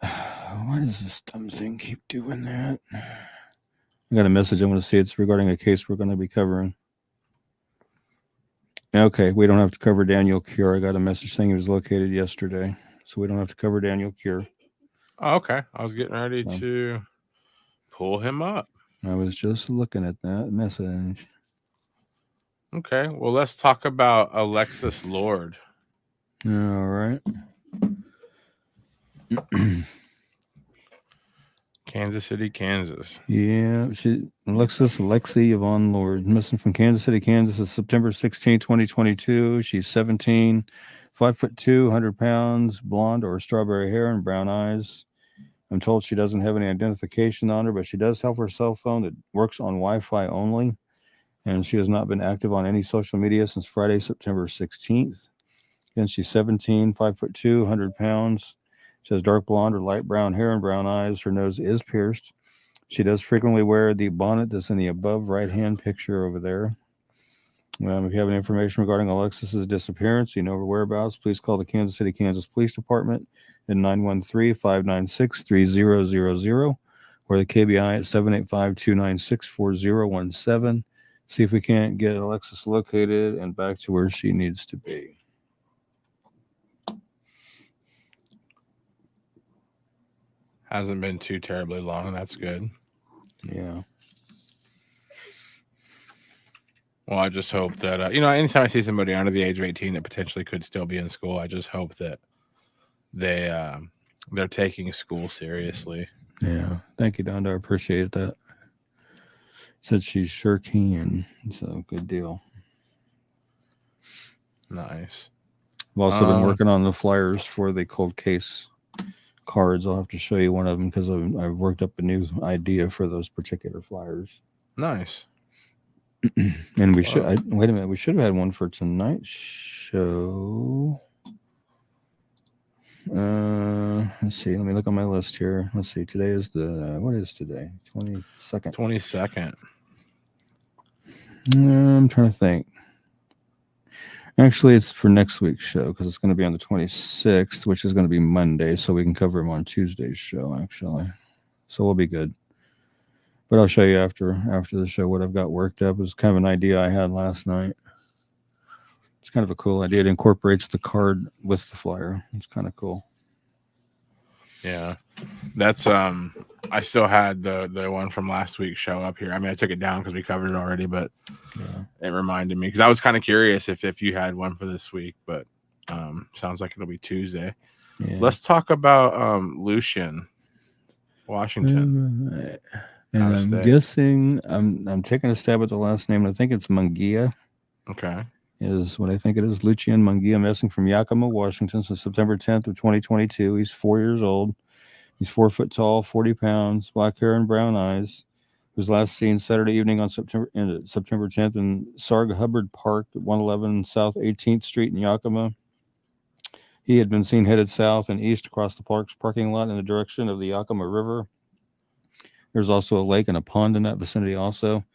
Why does this dumb thing keep doing that? I got a message I want to see. It's regarding a case we're going to be covering. Okay, we don't have to cover Daniel Cure. I got a message saying he was located yesterday, so we don't have to cover Daniel Cure. Oh, okay. I was getting ready to pull him up. I was just looking at that message. Okay, well, let's talk about Alexis Lord. All right. Kansas City, Kansas. Yeah, Alexi Yvonne Lord, missing from Kansas City, Kansas, is September 16, 2022. She's 17, 5'2", 100 pounds, blonde or strawberry hair and brown eyes. I'm told she doesn't have any identification on her, but she does have her cell phone that works on Wi-Fi only, and she has not been active on any social media since Friday, September 16th. Again, she's 17, 5'2", 100 pounds. She has dark blonde or light brown hair and brown eyes. Her nose is pierced. She does frequently wear the bonnet that's in the above right-hand picture over there. If you have any information regarding Alexis's disappearance, you know her whereabouts, please call the Kansas City, Kansas Police Department at 913-596-3000 or the KBI at 785-296-4017. See if we can't get Alexis located and back to where she needs to be. Hasn't been too terribly long. That's good. Yeah. Well, I just hope that, anytime I see somebody under the age of 18 that potentially could still be in school, I just hope that they're taking school seriously. Yeah. Thank you, Donda. I appreciate that. Said she sure can. So good deal. Nice. I've also been working on the flyers for the cold case cards. I'll have to show you one of them because I've worked up a new idea for those particular flyers. Nice. And we should. Wait a minute. We should have had one for tonight's show. Let's see. Let me look on my list here. Let's see. Today is what is today? 22nd. 22nd. I'm trying to think. Actually, it's for next week's show because it's going to be on the 26th, which is going to be Monday, so we can cover them on Tuesday's show. Actually, so we'll be good. But I'll show you after the show what I've got worked up. It was kind of an idea I had last night. It's kind of a cool idea. It incorporates the card with the flyer. It's kind of cool. Yeah, that's I still had the one from last week's show up here. I mean, I took it down because we covered it already, but it reminded me because I was kind of curious if you had one for this week. But sounds like it'll be Tuesday. Yeah. Let's talk about Lucian, Washington. And I'm guessing I'm taking a stab at the last name. I think it's Munguia. Okay. Is what I think it is. Lucian Munguia, missing from Yakima, Washington, since September 10th of 2022. He's 4 years old. He's 4 foot tall, 40 pounds, black hair and brown eyes. He was last seen Saturday evening on September 10th in Sarg Hubbard Park at 111 South 18th Street in Yakima. He had been seen headed south and east across the park's parking lot in the direction of the Yakima River. There's also a lake and a pond in that vicinity also.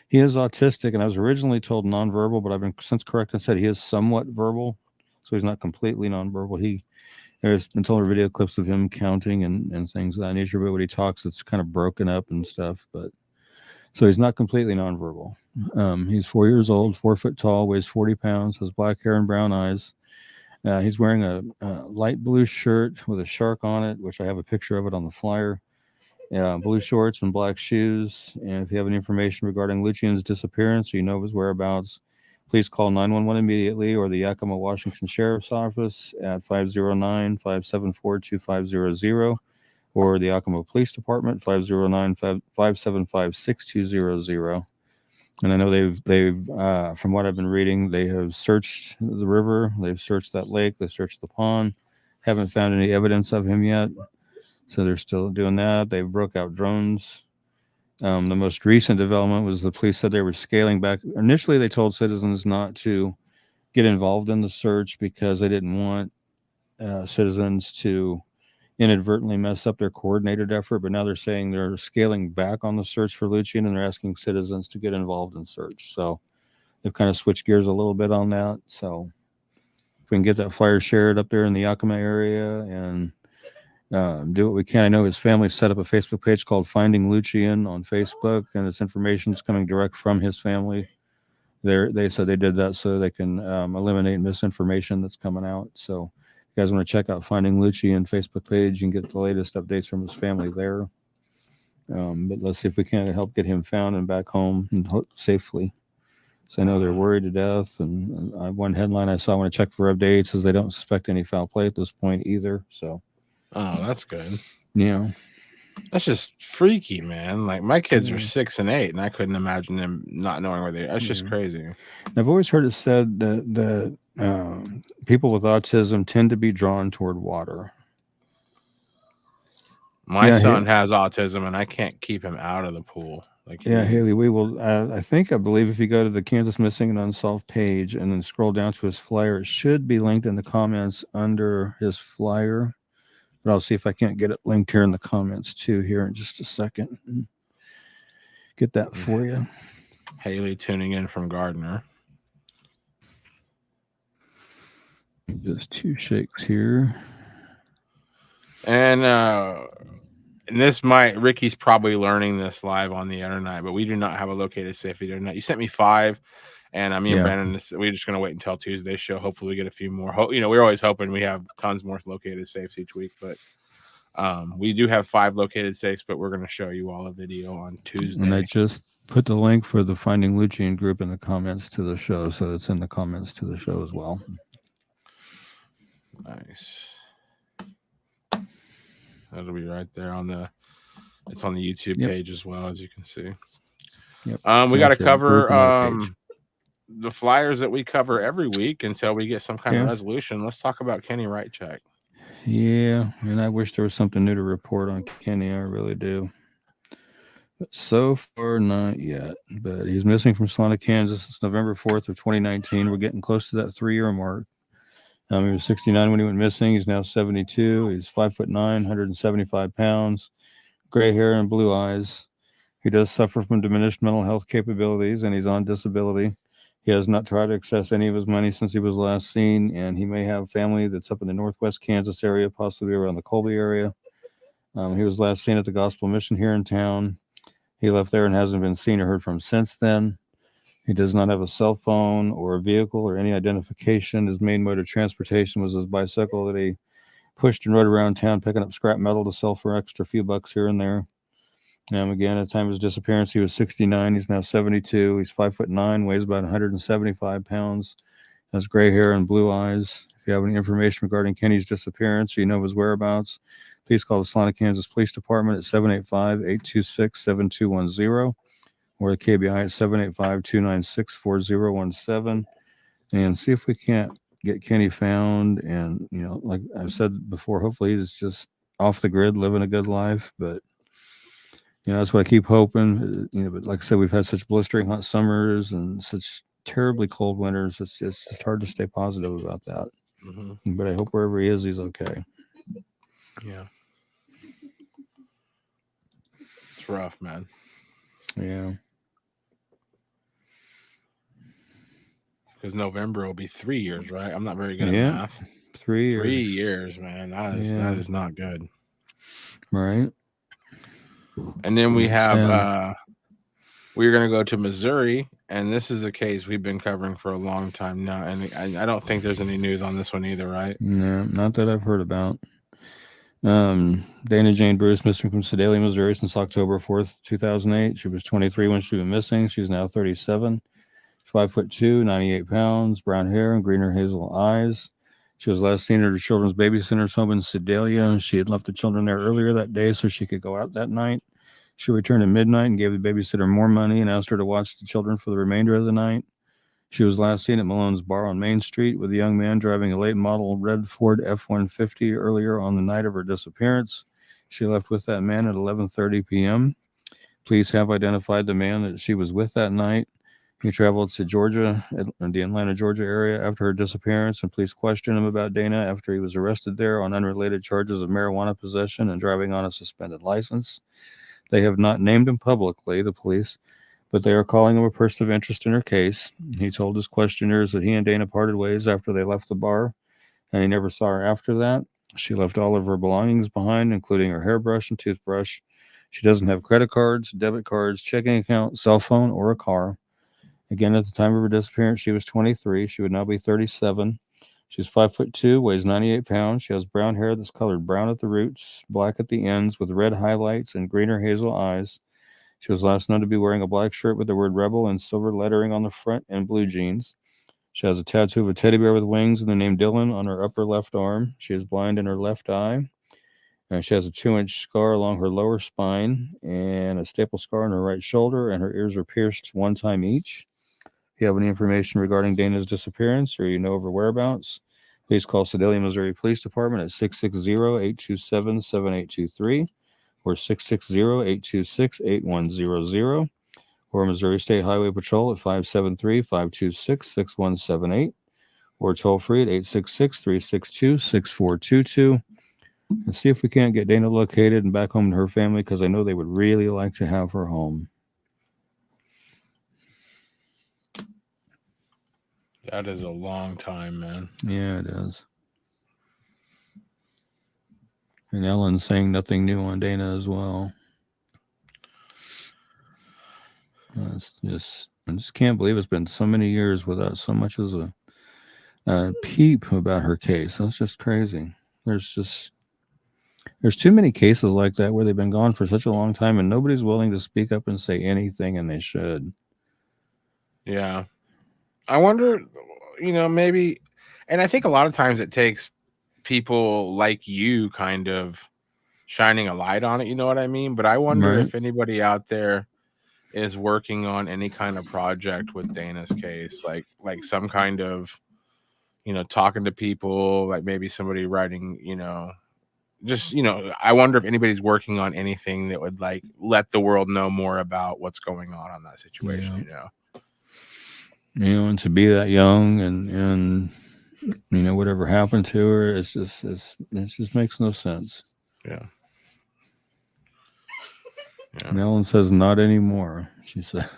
He is autistic, and I was originally told nonverbal, but I've been since corrected and said he is somewhat verbal, so he's not completely nonverbal. There's been told video clips of him counting and things of that nature, but when he talks, it's kind of broken up and stuff. But so he's not completely nonverbal. He's 4 years old, 4 foot tall, weighs 40 pounds, has black hair and brown eyes. He's wearing a light blue shirt with a shark on it, which I have a picture of it on the flyer. Blue shorts and black shoes. And if you have any information regarding Lucian's disappearance or you know of his whereabouts, please call 911 immediately or the Yakima, Washington Sheriff's Office at 509-574-2500 or the Yakima Police Department 509-575-6200. And I know they've from what I've been reading, they have searched the river, they've searched that lake, they've searched the pond, haven't found any evidence of him yet. So they're still doing that. They broke out drones. The most recent development was the police said they were scaling back. Initially, they told citizens not to get involved in the search because they didn't want citizens to inadvertently mess up their coordinated effort. But now they're saying they're scaling back on the search for Lucian and they're asking citizens to get involved in search. So they've kind of switched gears a little bit on that. So if we can get that flyer shared up there in the Yakima area and do what we can. I know his family set up a Facebook page called Finding Lucian on Facebook, and this information is coming direct from his family. They said they did that so they can eliminate misinformation that's coming out. So if you guys want to check out Finding Lucian Facebook page, you can get the latest updates from his family there. But let's see if we can help get him found and back home and safely. So I know they're worried to death. And one headline I saw when I checked for updates is they don't suspect any foul play at this point either. So. Oh, that's good. Yeah. That's just freaky, man. Like my kids are 6 and 8, and I couldn't imagine them not knowing where they are. That's just crazy. I've always heard it said that people with autism tend to be drawn toward water. My son has autism, and I can't keep him out of the pool. Haley, we will. I believe if you go to the Kansas Missing and Unsolved page and then scroll down to his flyer, it should be linked in the comments under his flyer. But I'll see if I can't get it linked here in the comments too here in just a second. Get that for you. Haley tuning in from Gardner. Just 2 shakes here. And Ricky's probably learning this live on the internet, but we do not have a located safe internet. You sent me 5. And me and Brandon, we're just going to wait until Tuesday's show. Hopefully we get a few more. We're always hoping we have tons more located safes each week. But we do have 5 located safes, but we're going to show you all a video on Tuesday. And I just put the link for the Finding Lucian group in the comments to the show. So it's in the comments to the show as well. Nice. That'll be right there it's on the YouTube page as well, as you can see. Yep. We got to cover the flyers that we cover every week until we get some kind of resolution. Let's talk about Kenny Wright check. Yeah, and I wish there was something new to report on Kenny. I really do. But so far, not yet. But he's missing from Salina, Kansas since November 4th of 2019. We're getting close to that 3-year mark. He was 69 when he went missing. He's now 72. He's 5'9", 175 pounds, gray hair and blue eyes. He does suffer from diminished mental health capabilities, and he's on disability. He has not tried to access any of his money since he was last seen, and he may have family that's up in the northwest Kansas area, possibly around the Colby area. He was last seen at the Gospel Mission here in town. He left there and hasn't been seen or heard from since then. He does not have a cell phone or a vehicle or any identification. His main mode of transportation was his bicycle that he pushed and rode around town, picking up scrap metal to sell for extra few bucks here and there. Again, at the time of his disappearance, he was 69. He's now 72. He's 5'9", weighs about 175 pounds, has gray hair and blue eyes. If you have any information regarding Kenny's disappearance or you know his whereabouts, please call the Salina, Kansas Police Department at 785-826-7210 or the KBI at 785-296-4017 and see if we can't get Kenny found. And, like I've said before, hopefully he's just off the grid, living a good life. But, that's what I keep hoping. But like I said, we've had such blistering hot summers and such terribly cold winters. It's just hard to stay positive about that. Mm-hmm. But I hope wherever he is, he's okay. Yeah. It's rough, man. Yeah. Because November will be 3 years, right? I'm not very good at math. 3 years. 3 years, man. That is not good. Right. And then we have we're going to go to Missouri, and this is a case we've been covering for a long time now, and I don't think there's any news on this one either, right? No, not that I've heard about. Dana Jane Bruce, missing from Sedalia, Missouri since October 4th, 2008. She was 23 when she went missing. She's now 37. 5'2", 98 pounds, brown hair and green or hazel eyes. She was last seen at her children's babysitter's home in Sedalia. She had left the children there earlier that day so she could go out that night. She returned at midnight and gave the babysitter more money and asked her to watch the children for the remainder of the night. She was last seen at Malone's Bar on Main Street with a young man driving a late model red Ford F-150 earlier on the night of her disappearance. She left with that man at 11:30 p.m. Police have identified the man that she was with that night. He traveled to Georgia, the Atlanta, Georgia area after her disappearance, and police questioned him about Dana after he was arrested there on unrelated charges of marijuana possession and driving on a suspended license. They have not named him publicly, the police, but they are calling him a person of interest in her case. He told his questioners that he and Dana parted ways after they left the bar, and he never saw her after that. She left all of her belongings behind, including her hairbrush and toothbrush. She doesn't have credit cards, debit cards, checking account, cell phone, or a car. Again, at the time of her disappearance, she was 23. She would now be 37. She's 5'2", weighs 98 pounds. She has brown hair that's colored brown at the roots, black at the ends, with red highlights and green or hazel eyes. She was last known to be wearing a black shirt with the word Rebel and silver lettering on the front and blue jeans. She has a tattoo of a teddy bear with wings and the name Dylan on her upper left arm. She is blind in her left eye. She has a 2-inch scar along her lower spine and a staple scar on her right shoulder, and her ears are pierced one time each. If you have any information regarding Dana's disappearance or you know of her whereabouts, please call Sedalia, Missouri Police Department at 660-827-7823 or 660-826-8100 or Missouri State Highway Patrol at 573-526-6178 or toll free at 866-362-6422 and see if we can't get Dana located and back home to her family, because I know they would really like to have her home. That is a long time, man. Yeah, it is. And Ellen's saying nothing new on Dana as well. I just can't believe it's been so many years without so much as a peep about her case. That's just crazy. There's too many cases like that where they've been gone for such a long time and nobody's willing to speak up and say anything, and they should. Yeah. I wonder, maybe, and I think a lot of times it takes people like you kind of shining a light on it, you know what I mean? But I wonder if anybody out there is working on any kind of project with Dana's case, like some kind of, talking to people, like maybe somebody writing, just, I wonder if anybody's working on anything that would like let the world know more about what's going on that situation. And to be that young and whatever happened to her, it just makes no sense. Yeah. And Ellen says, "Not anymore." She said.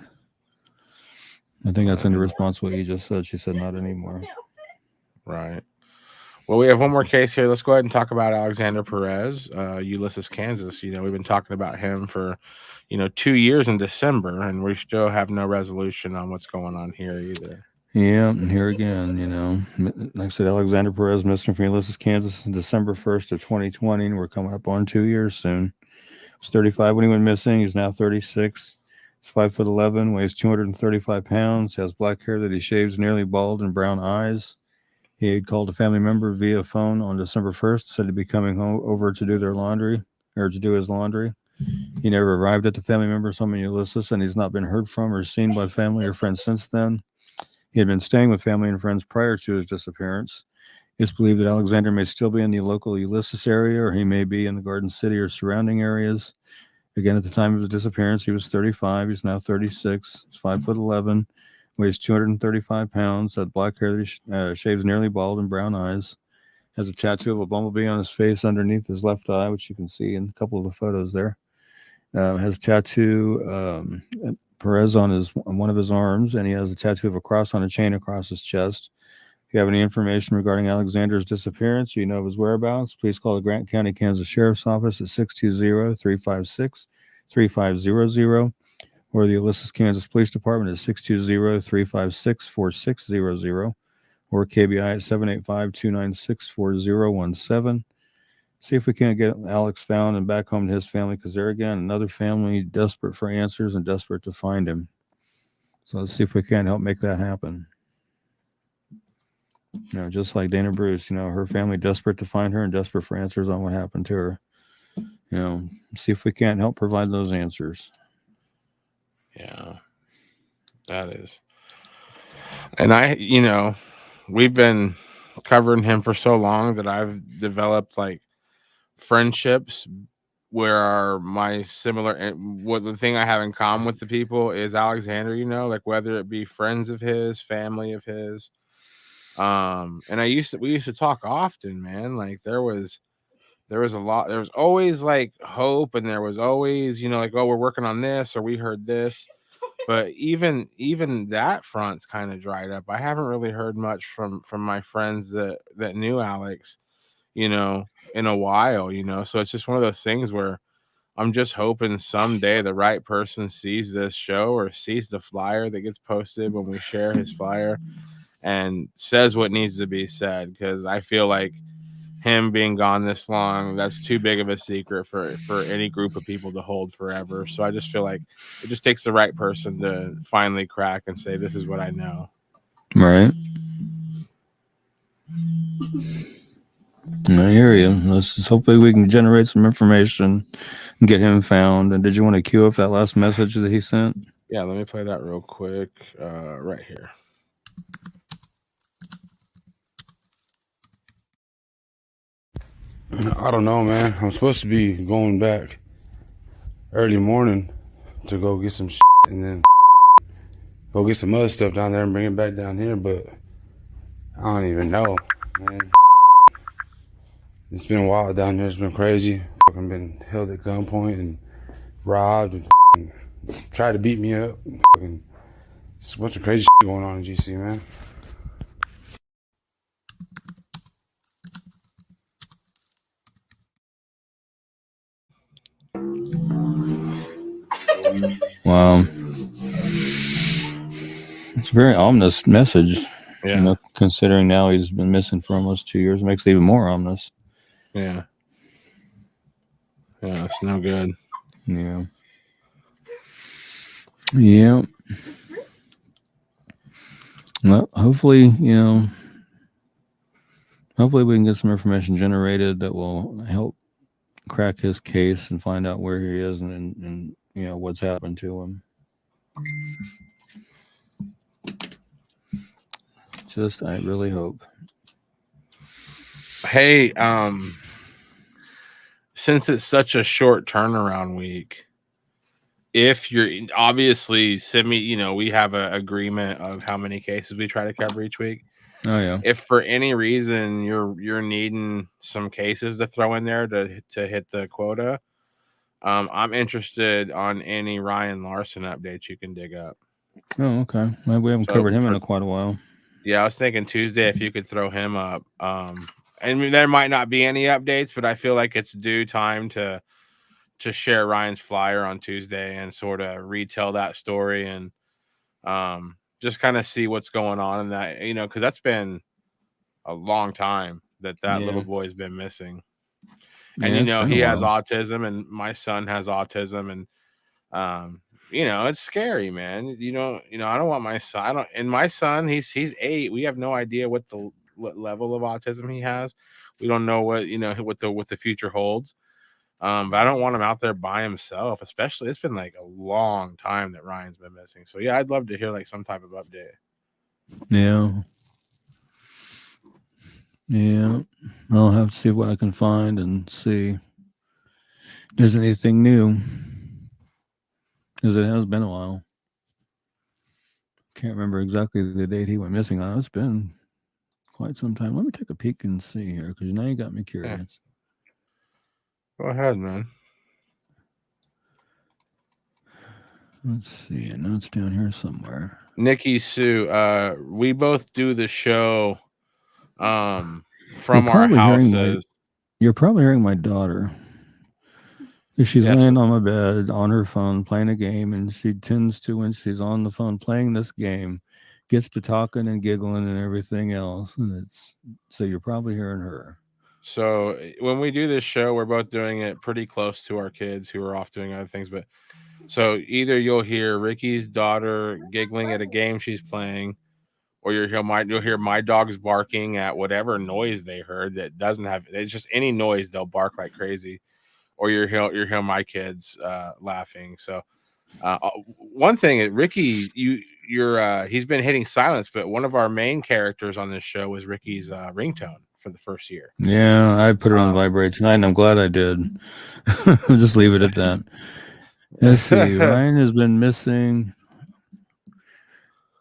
I think that's in the response to what you just said. She said, "Not anymore." Right. Well, we have one more case here. Let's go ahead and talk about Alexander Perez, Ulysses, Kansas. We've been talking about him for, 2 years in December, and we still have no resolution on what's going on here either. Yeah, and here again, like I said, Alexander Perez missing from Ulysses, Kansas, on December 1st of 2020, and we're coming up on 2 years soon. He was 35 when he went missing. He's now 36. He's 5'11", weighs 235 pounds, has black hair that he shaves nearly bald and brown eyes. He had called a family member via phone on December 1st, said he'd be coming over to do their laundry, or to do his laundry. He never arrived at the family member's home in Ulysses, and he's not been heard from or seen by family or friends since then. He had been staying with family and friends prior to his disappearance. It's believed that Alexander may still be in the local Ulysses area, or he may be in the Garden City or surrounding areas. Again, at the time of his disappearance, he was 35. He's now 36. He's 5'11", weighs 235 pounds, had black hair that shaves nearly bald and brown eyes, has a tattoo of a bumblebee on his face underneath his left eye, which you can see in a couple of the photos there. Has a tattoo, Perez on one of his arms, and he has a tattoo of a cross on a chain across his chest. If you have any information regarding Alexander's disappearance, or you know of his whereabouts, please call the Grant County, Kansas Sheriff's Office at 620-356-3500, or the Ulysses, Kansas Police Department at 620-356-4600, or KBI at 785-296-4017. See if we can't get Alex found and back home to his family, because they're, again, another family desperate for answers and desperate to find him. So let's see if we can't help make that happen. Just like Dana Bruce, her family desperate to find her and desperate for answers on what happened to her. See if we can't help provide those answers. Yeah, that is. And we've been covering him for so long that I've developed like friendships where my similar, what the thing I have in common with the people is Alexander, like whether it be friends of his, family of his. And we used to talk often, man. Like there was always like hope, and there was always, like, oh, we're working on this, or we heard this. But even that front's kind of dried up. I haven't really heard much from my friends that knew Alex, in a while, So it's just one of those things where I'm just hoping someday the right person sees this show or sees the flyer that gets posted when we share his flyer and says what needs to be said, because I feel like him being gone this long, that's too big of a secret for any group of people to hold forever. So I just feel like it just takes the right person to finally crack and say, this is what I know. Right. I hear you. Hopefully we can generate some information and get him found. And did you want to cue up that last message that he sent? Yeah, let me play that real quick right here. I don't know, man. I'm supposed to be going back early morning to go get some shit and then go get some other stuff down there and bring it back down here, but I don't even know, man. It's been wild down there. It's been crazy. Fucking been held at gunpoint and robbed and tried to beat me up. It's a bunch of crazy shit going on in GC, man. Wow. It's a very ominous message. Yeah. Considering now he's been missing for almost 2 years, it makes it even more ominous. Yeah. Yeah, it's no good. Yeah. Yeah. Well, hopefully we can get some information generated that will help crack his case and find out where he is and what's happened to him. I really hope. Hey, since it's such a short turnaround week, if you're obviously send me, we have an agreement of how many cases we try to cover each week. Oh yeah. If for any reason you're needing some cases to throw in there to hit the quota, I'm interested on any Ryan Larson updates you can dig up. Oh, okay. Well, we haven't covered him in quite a while. Yeah, I was thinking Tuesday if you could throw him up. And there might not be any updates, but I feel like it's due time to share Ryan's flyer on Tuesday and sort of retell that story and just kind of see what's going on in that, because that's been a long time that little boy's been missing. And, he has autism and my son has autism and, it's scary, man. I don't want my son. My son, he's 8. We have no idea what level of autism he has. We don't know what the future holds. But I don't want him out there by himself, especially it's been like a long time that Ryan's been missing. So yeah, I'd love to hear like some type of update. Yeah. Yeah. I'll have to see what I can find and see if there's anything new. Because it has been a while. Can't remember exactly the date he went missing on. It's been quite some time. Let me take a peek and see here, because now you got me curious. Yeah. Go ahead, man. Let's see. I know it's down here somewhere. Nikki Sue, we both do the show from our houses. You're probably hearing my daughter. She's laying on my bed on her phone playing a game, and she tends to, when she's on the phone playing this game, gets to talking and giggling and everything else. And so you're probably hearing her. So when we do this show, we're both doing it pretty close to our kids who are off doing other things. But so either you'll hear Ricky's daughter giggling at a game she's playing, or you'll hear my dogs barking at whatever noise they heard that doesn't have. It's just any noise they'll bark like crazy. Or you're hearing my kids laughing. So one thing, Ricky, he's been hitting silence, but one of our main characters on this show was Ricky's ringtone for the first year. Yeah, I put it on vibrate tonight, and I'm glad I did. I'll just leave it at that. Let's see. Ryan has been missing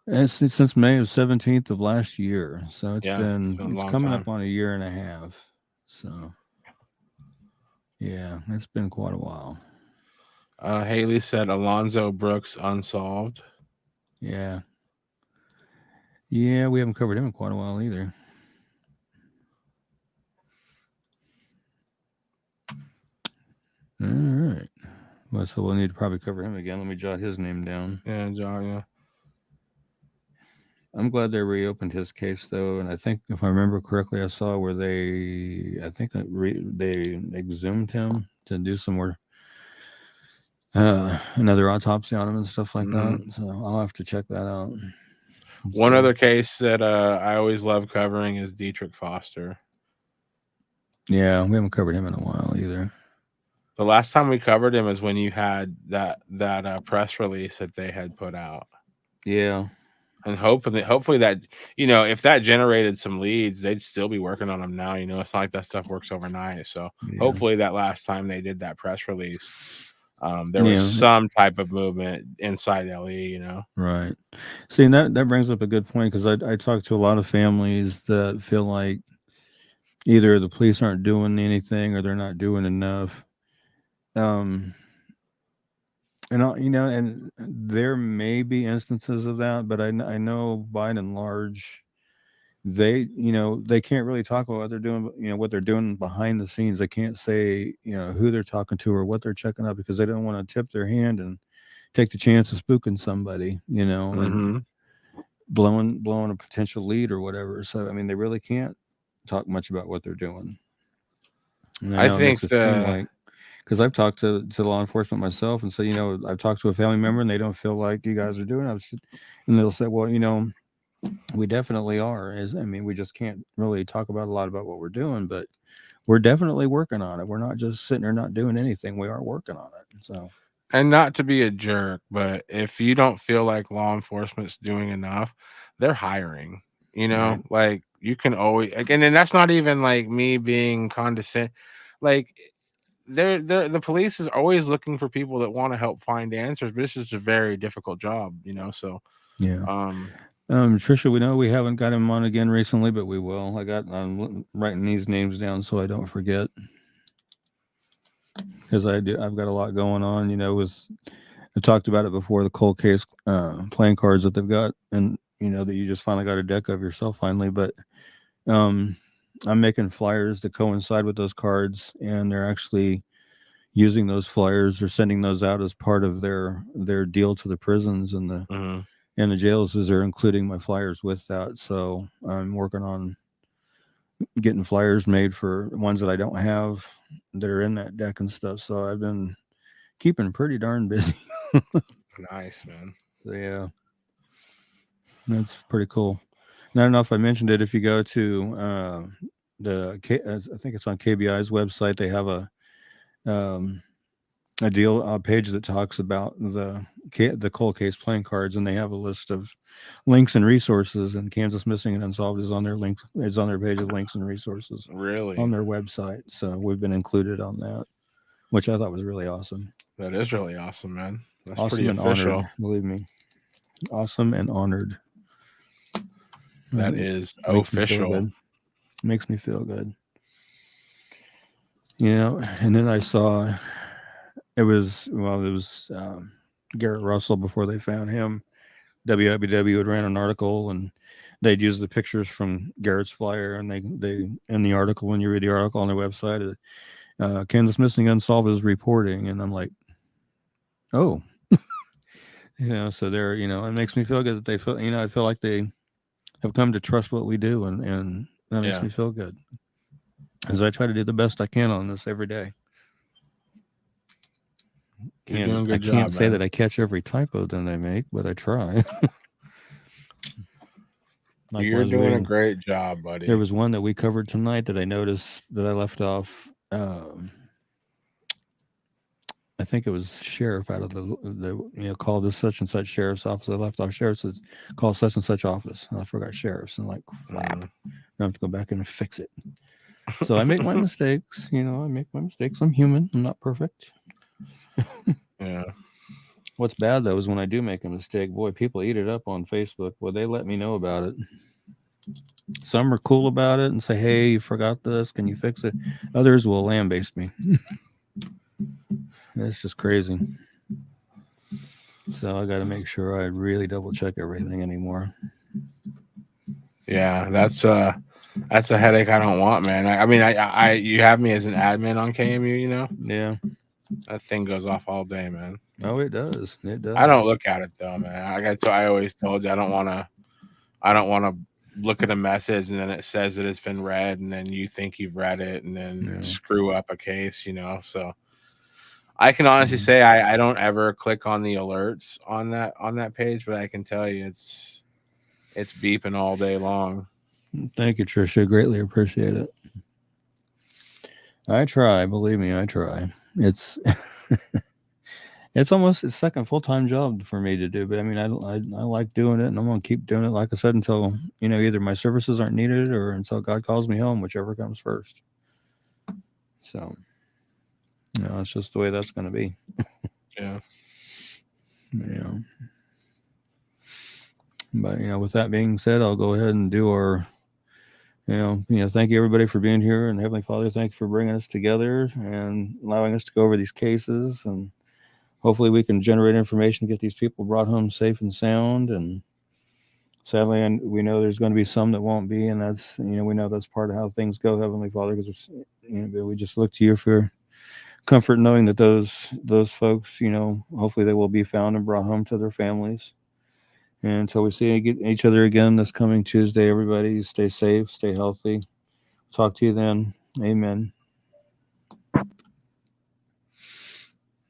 since May of 17th of last year. So it's coming up on a year and a half. So. Yeah, it's been quite a while. Haley said Alonzo Brooks unsolved. Yeah. Yeah, we haven't covered him in quite a while either. All right. Well, so we'll need to probably cover him again. Let me jot his name down. Yeah, John, yeah. I'm glad they reopened his case, though, and I think if I remember correctly, I saw where they exhumed him to do some more another autopsy on him and stuff like that. So I'll have to check that out. One other case that I always love covering is Dietrich Foster. Yeah, we haven't covered him in a while either. The last time we covered him is when you had that press release that they had put out. Yeah. And hopefully that, if that generated some leads, they'd still be working on them now. It's not like that stuff works overnight. So hopefully that last time they did that press release, there was some type of movement inside LE, Right. See, and that brings up a good point, because I talk to a lot of families that feel like either the police aren't doing anything or they're not doing enough. And there may be instances of that, but I know by and large, they can't really talk about what they're doing, what they're doing behind the scenes. They can't say, who they're talking to or what they're checking out, because they don't want to tip their hand and take the chance of spooking somebody, and blowing a potential lead or whatever. So, I mean, they really can't talk much about what they're doing. And I think because I've talked to law enforcement myself, and so I've talked to a family member and they don't feel like you guys are doing it, and they'll say, well, we definitely are. We just can't really talk about a lot about what we're doing, but we're definitely working on it. We're not just sitting there not doing anything. We are working on it. So, and not to be a jerk, but if you don't feel like law enforcement's doing enough, they're hiring. Right. Like you can always, again, and that's not even like me being condescending. Like, the police is always looking for people that want to help find answers, but it's just a very difficult job, so Yeah. Trisha, we know we haven't got him on again recently, but we will. I'm writing these names down so I don't forget, because I've got a lot going on, I talked about it before, the cold case playing cards that they've got, and that you just finally got a deck of yourself finally. But I'm making flyers to coincide with those cards, and they're actually using those flyers. They're sending those out as part of their deal to the prisons and the jails, as they're including my flyers with that. So I'm working on getting flyers made for ones that I don't have that are in that deck and stuff. So I've been keeping pretty darn busy. Nice, man. So yeah, that's pretty cool. And I don't know if I mentioned it. If you go to I think it's on KBI's website, they have a page that talks about the cold case playing cards, and they have a list of links and resources. And Kansas Missing and Unsolved is on their link. It's on their page of links and resources. Really? On their website. So we've been included on that, which I thought was really awesome. That is really awesome, man. That's awesome pretty and official. Honored, believe me. Awesome and honored. That is official. Makes me feel good. And then I saw it was Garrett Russell before they found him. WWW had ran an article, and they'd use the pictures from Garrett's flyer, and they in the article, when you read the article on their website, Kansas Missing Unsolved is reporting, and I'm like, oh, so they're, it makes me feel good that they feel, I feel like they have come to trust what we do, and that makes me feel good, as I try to do the best I can on this every day. You're doing a good I can't say that I catch every typo that I make, but I try. You're doing a great job, buddy. There was one that we covered tonight that I noticed that I left off. I think it was sheriff out of the call this such and such sheriff's office. I left off sheriff, says call such and such office. And I forgot sheriff's, and like crap. I have to go back and fix it. So I make my mistakes. I make my mistakes. I'm human. I'm not perfect. Yeah. What's bad though is when I do make a mistake, boy, people eat it up on Facebook. Well, they let me know about it. Some are cool about it and say, "Hey, you forgot this. Can you fix it?" Others will lambaste me. It's just crazy. So I got to make sure I really double check everything anymore. Yeah, that's a headache I don't want, man. I mean, you have me as an admin on KMU, Yeah. That thing goes off all day, man. Oh, it does. It does. I don't look at it though, man. I always told you I don't want to look at a message and then it says that it's been read, and then you think you've read it, and then screw up a case, So I can honestly say I don't ever click on the alerts on that page, but I can tell you it's beeping all day long. Thank you, Tricia. Greatly appreciate it. I try. Believe me, I try. It's almost a second full-time job for me to do, but I mean, I like doing it, and I'm gonna keep doing it, like I said, until either my services aren't needed or until God calls me home, whichever comes first. So it's just the way that's going to be. Yeah. But with that being said, I'll go ahead and do our thank you everybody for being here, and Heavenly Father, thank you for bringing us together and allowing us to go over these cases, and hopefully we can generate information to get these people brought home safe and sound. And sadly, and we know there's going to be some that won't be, and that's we know that's part of how things go, Heavenly Father, because we just look to you for comfort, knowing that those folks, hopefully they will be found and brought home to their families. And until we see each other again this coming Tuesday, everybody stay safe, stay healthy. Talk to you then. Amen.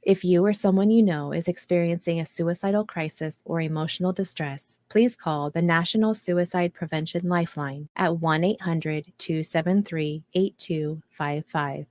If you or someone you know is experiencing a suicidal crisis or emotional distress, please call the National Suicide Prevention Lifeline at 1-800-273-8255.